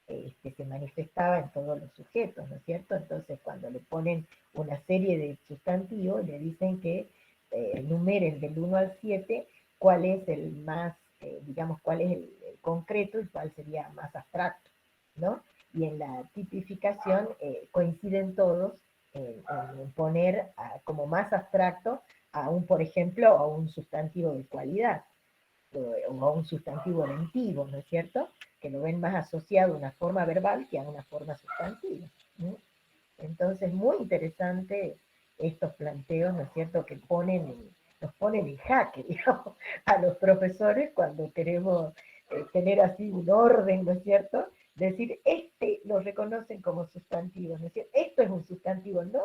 se manifestaba en todos los sujetos, ¿no es cierto? Entonces, cuando le ponen una serie de sustantivos, le dicen que numeren del 1 al 7 cuál es el más, digamos, cuál es el concreto y cuál sería más abstracto, ¿no? Y en la tipificación coinciden todos en poner como más abstracto a un, por ejemplo, a un sustantivo de cualidad o a un sustantivo orentivo, ¿no es cierto? Que lo ven más asociado a una forma verbal que a una forma sustantiva. ¿No? Entonces, muy interesante estos planteos, ¿no es cierto?, que nos ponen en jaque, digamos, a los profesores cuando queremos tener así un orden, ¿no es cierto? Decir, lo reconocen como sustantivo, ¿no es cierto? Esto es un sustantivo, no.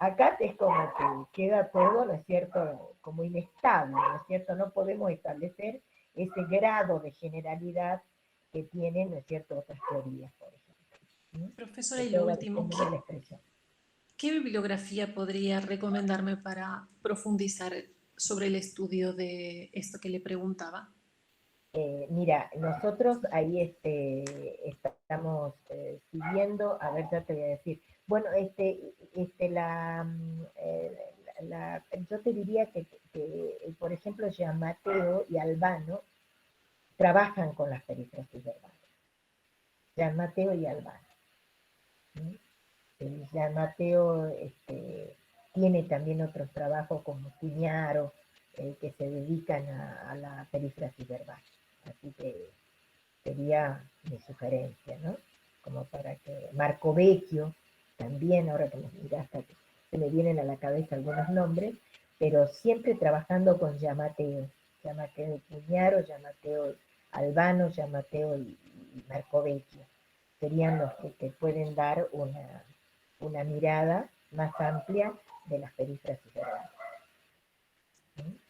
Acá es como que queda todo, ¿no es cierto?, como inestable, ¿no es cierto? No podemos establecer ese grado de generalidad que tienen, ¿no es cierto?, otras teorías, por ejemplo. ¿Sí? profesora, De y lo toda, último, toda la expresión. ¿qué bibliografía podría recomendarme para profundizar sobre el estudio de esto que le preguntaba? Mira, nosotros ahí estamos siguiendo, a ver, ya te voy a decir, bueno, yo te diría por ejemplo, Jean Mateo y Albano trabajan con las perífrasis verbales. Jean Mateo y Albano. ¿Sí? Jean Mateo tiene también otros trabajos como Cuñaro, que se dedican a la perífrasis verbal. Así que sería mi sugerencia, ¿no? Como para que Marco Vecchio, también, ahora que me miraste, se me vienen a la cabeza algunos nombres, pero siempre trabajando con Yamateo Puñaro, Yamateo Albano, Yamateo y Marco Vecchio. Serían los que te pueden dar una mirada más amplia de las perífrasis verbales.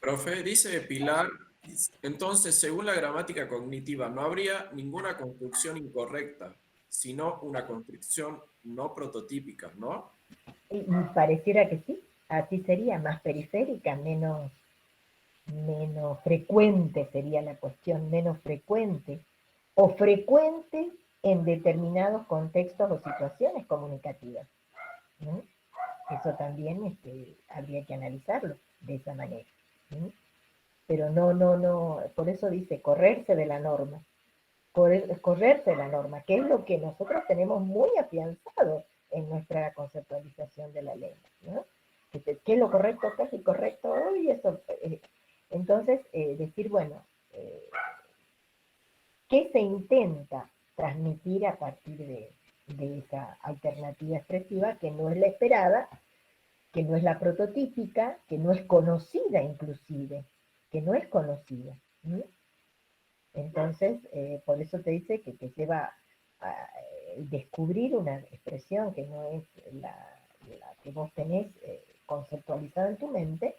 Profe, dice Pilar, entonces, según la gramática cognitiva, no habría ninguna construcción incorrecta, sino una construcción no prototípica, ¿no? Y pareciera que sí, así sería, más periférica, menos frecuente sería la cuestión, menos frecuente, o frecuente en determinados contextos o situaciones comunicativas. ¿No? Eso también habría que analizarlo de esa manera. ¿No? Pero no, por eso dice correrse de la norma, correrse de la norma, que es lo que nosotros tenemos muy afianzado en nuestra conceptualización de la lengua. ¿No? ¿Qué es lo correcto? ¿Qué es incorrecto? Y eso, entonces, decir, bueno, ¿qué se intenta transmitir a partir de esa alternativa expresiva que no es la esperada, que no es la prototípica, que no es conocida inclusive, que no es conocida? ¿Sí? Entonces, por eso te dice que te lleva a descubrir una expresión que no es la que vos tenés conceptualizada en tu mente,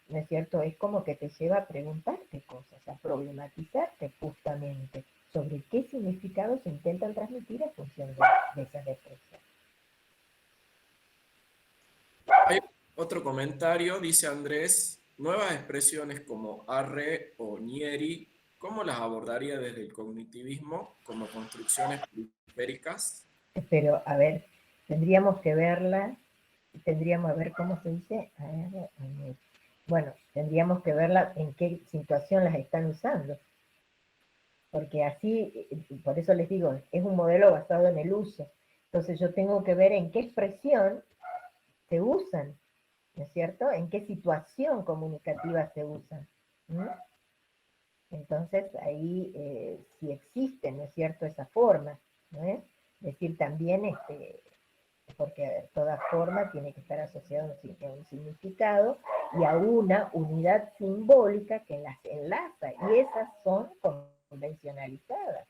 ¿no es cierto? Es como que te lleva a preguntarte cosas, a problematizarte justamente sobre qué significados se intentan transmitir en función de esas expresiones. Hay otro comentario, dice Andrés, nuevas expresiones como arre o nieri, ¿cómo las abordaría desde el cognitivismo como construcciones periféricas? Pero, a ver, tendríamos que verla, tendríamos que ver cómo se dice. Bueno, tendríamos que verla en qué situación las están usando. Porque así, por eso les digo, es un modelo basado en el uso. Entonces yo tengo que ver en qué expresión se usan, ¿no es cierto? En qué situación comunicativa se usan. ¿Mm? Entonces ahí si existe, ¿no es cierto?, esa forma, ¿no es? Es decir, también, porque a ver, toda forma tiene que estar asociada a un significado y a una unidad simbólica que las enlaza, y esas son convencionalizadas.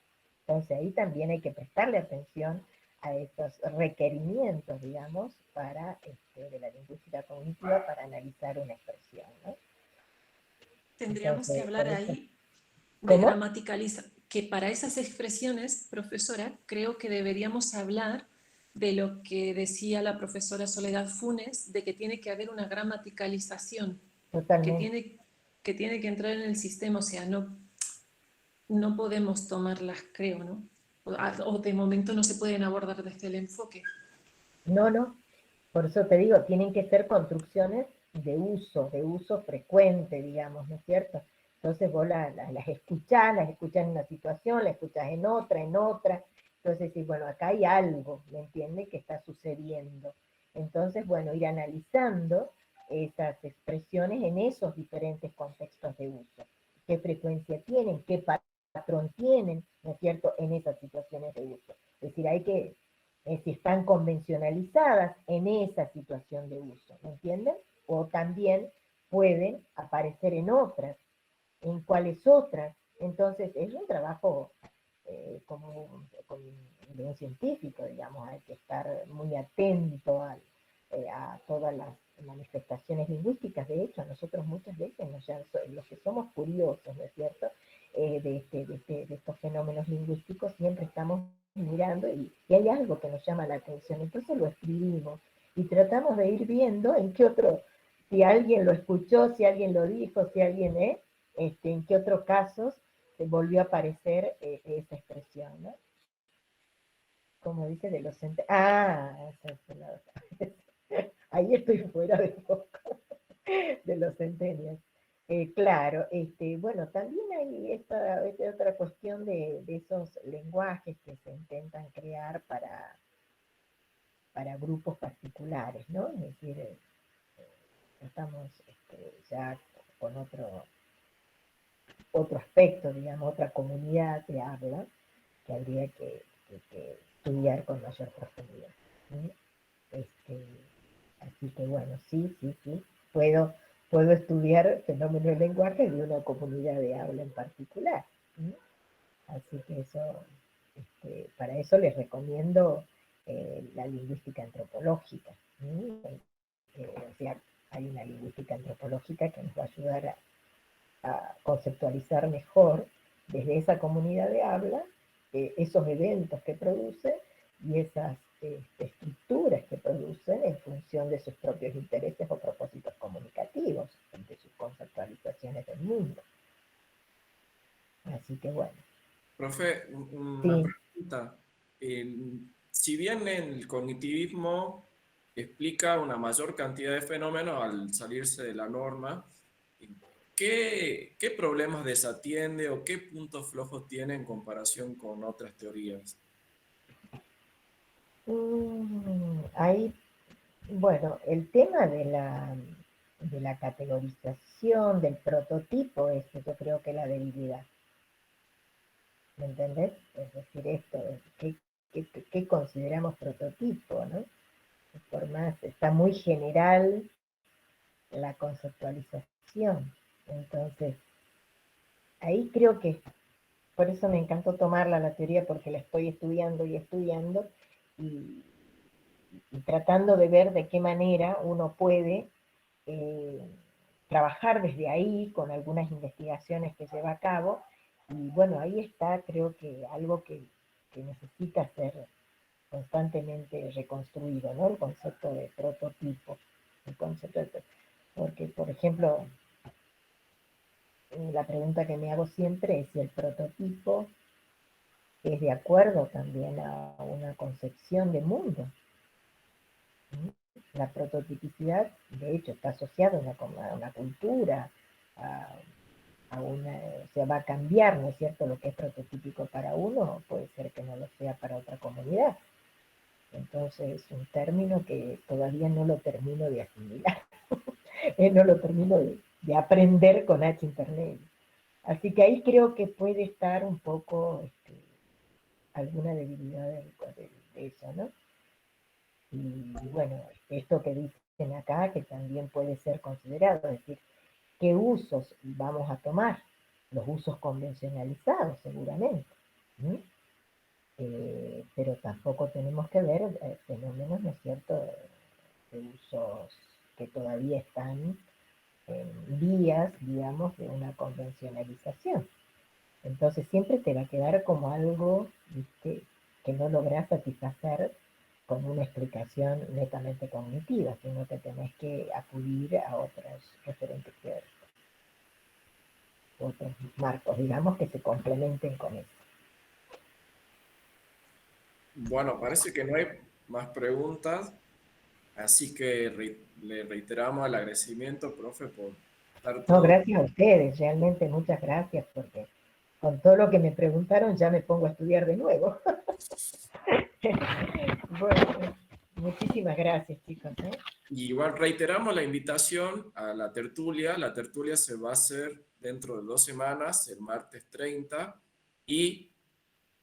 Entonces ahí también hay que prestarle atención a estos requerimientos, digamos, para, de la lingüística cognitiva para analizar una expresión, ¿no? Tendríamos que Entonces, por hablar eso, ahí de ¿cómo? gramaticalizar, que para esas expresiones, profesora, creo que deberíamos hablar de lo que decía la profesora Soledad Funes, de que tiene que haber una gramaticalización, que Totalmente. tiene que, tiene que entrar en el sistema, o sea, no podemos tomarlas, creo, ¿no? O de momento no se pueden abordar desde el enfoque. No, no. Por eso te digo, tienen que ser construcciones de uso frecuente, digamos, ¿no es cierto? Entonces vos las escuchás en una situación, las escuchás en otra, en otra. Entonces, sí, bueno, acá hay algo, ¿me entiendes?, que está sucediendo. Entonces, bueno, ir analizando esas expresiones en esos diferentes contextos de uso. ¿Qué frecuencia tienen? ¿Qué patrón tienen? ¿No es cierto?, en esas situaciones de uso. Es decir, hay que si están convencionalizadas en esa situación de uso, ¿me entienden? O también pueden aparecer en otras, en cuáles otras. Entonces es un trabajo de un científico, digamos, hay que estar muy atento a todas las manifestaciones lingüísticas. De hecho, nosotros muchas veces, los que somos curiosos, ¿no es cierto?, de estos fenómenos lingüísticos, siempre estamos mirando y hay algo que nos llama la atención, entonces lo escribimos y tratamos de ir viendo en qué otro, si alguien lo escuchó, si alguien lo dijo, si alguien, en qué otros casos se volvió a aparecer esa expresión, ¿no? Como dice de los esa es la otra. Ahí estoy fuera de foco de los centenios. Claro, bueno, también hay esta otra cuestión de esos lenguajes que se intentan crear para grupos particulares, ¿no? Es decir, estamos ya con otro aspecto, digamos, otra comunidad de habla que habría que estudiar con mayor profundidad. ¿Sí? Así que bueno, sí, puedo estudiar fenómenos del lenguaje de una comunidad de habla en particular. ¿Sí? Así que eso, para eso les recomiendo la lingüística antropológica. ¿Sí? O sea, hay una lingüística antropológica que nos va a ayudar a conceptualizar mejor desde esa comunidad de habla esos eventos que produce y esas estructuras que producen en función de sus propios intereses o propósitos comunicativos, de sus conceptualizaciones del mundo. Así que bueno. Profe, una Sí, pregunta. Si bien el cognitivismo explica una mayor cantidad de fenómenos al salirse de la norma, ¿qué problemas desatiende o qué puntos flojos tiene en comparación con otras teorías? ahí, bueno, el tema de la categorización, del prototipo, yo creo que es la debilidad. ¿Me entendés? Es decir, esto, ¿qué consideramos prototipo, no? Por más, está muy general la conceptualización. Entonces, ahí creo que, por eso me encantó tomarla la teoría, porque la estoy estudiando y estudiando, y, y tratando de ver de qué manera uno puede trabajar desde ahí con algunas investigaciones que lleva a cabo, y bueno, ahí está, creo que algo que necesita ser constantemente reconstruido, ¿no? El concepto de prototipo, el concepto de, porque, por ejemplo, la pregunta que me hago siempre es si el prototipo es de acuerdo también a una concepción de mundo. La prototipicidad, de hecho, está asociada a una cultura, o sea, va a cambiar, ¿no es cierto? Lo que es prototípico para uno puede ser que no lo sea para otra comunidad. Entonces, es un término que todavía no lo termino de asimilar, no lo termino de aprender con H internet. Así que ahí creo que puede estar un poco alguna debilidad de eso, ¿no? Y bueno, esto que dicen acá, que también puede ser considerado, es decir, ¿qué usos vamos a tomar? Los usos convencionalizados, seguramente. Pero tampoco tenemos que ver fenómenos, ¿no es cierto?, de usos que todavía están en vías, digamos, de una convencionalización. Entonces siempre te va a quedar como algo, ¿viste?, que no logras satisfacer con una explicación netamente cognitiva, sino que tenés que acudir a otros referentes teóricos, otros marcos, digamos, que se complementen con eso. Bueno, parece que no hay más preguntas, así que le reiteramos el agradecimiento, profe, por estar No, todo. gracias a ustedes, realmente muchas gracias, porque con todo lo que me preguntaron ya me pongo a estudiar de nuevo. Bueno, muchísimas gracias, chicos. Y igual reiteramos la invitación a la tertulia. La tertulia se va a hacer dentro de 2 semanas, el martes 30, y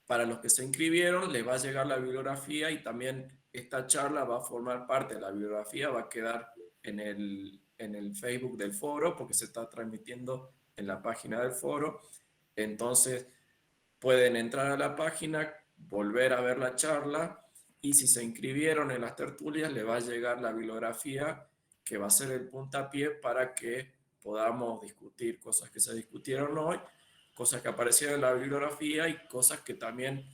para los que se inscribieron les va a llegar la bibliografía y también esta charla va a formar parte de la bibliografía, va a quedar en el Facebook del foro porque se está transmitiendo en la página del foro. Entonces pueden entrar a la página, volver a ver la charla y si se inscribieron en las tertulias le va a llegar la bibliografía que va a ser el puntapié para que podamos discutir cosas que se discutieron hoy, cosas que aparecieron en la bibliografía y cosas que también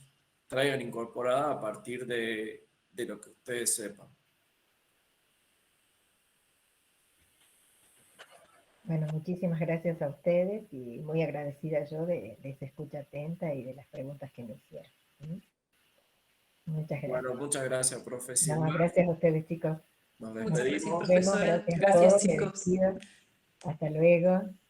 traigan incorporadas a partir de lo que ustedes sepan. Bueno, muchísimas gracias a ustedes y muy agradecida yo de esa escucha atenta y de las preguntas que me hicieron. Muchas gracias. Bueno, muchas gracias, profe. No, gracias a ustedes, chicos. Nos Muchas gracias, despedimos. Nos vemos, profesora. gracias a Gracias, todos, me chicos. despido. Hasta luego.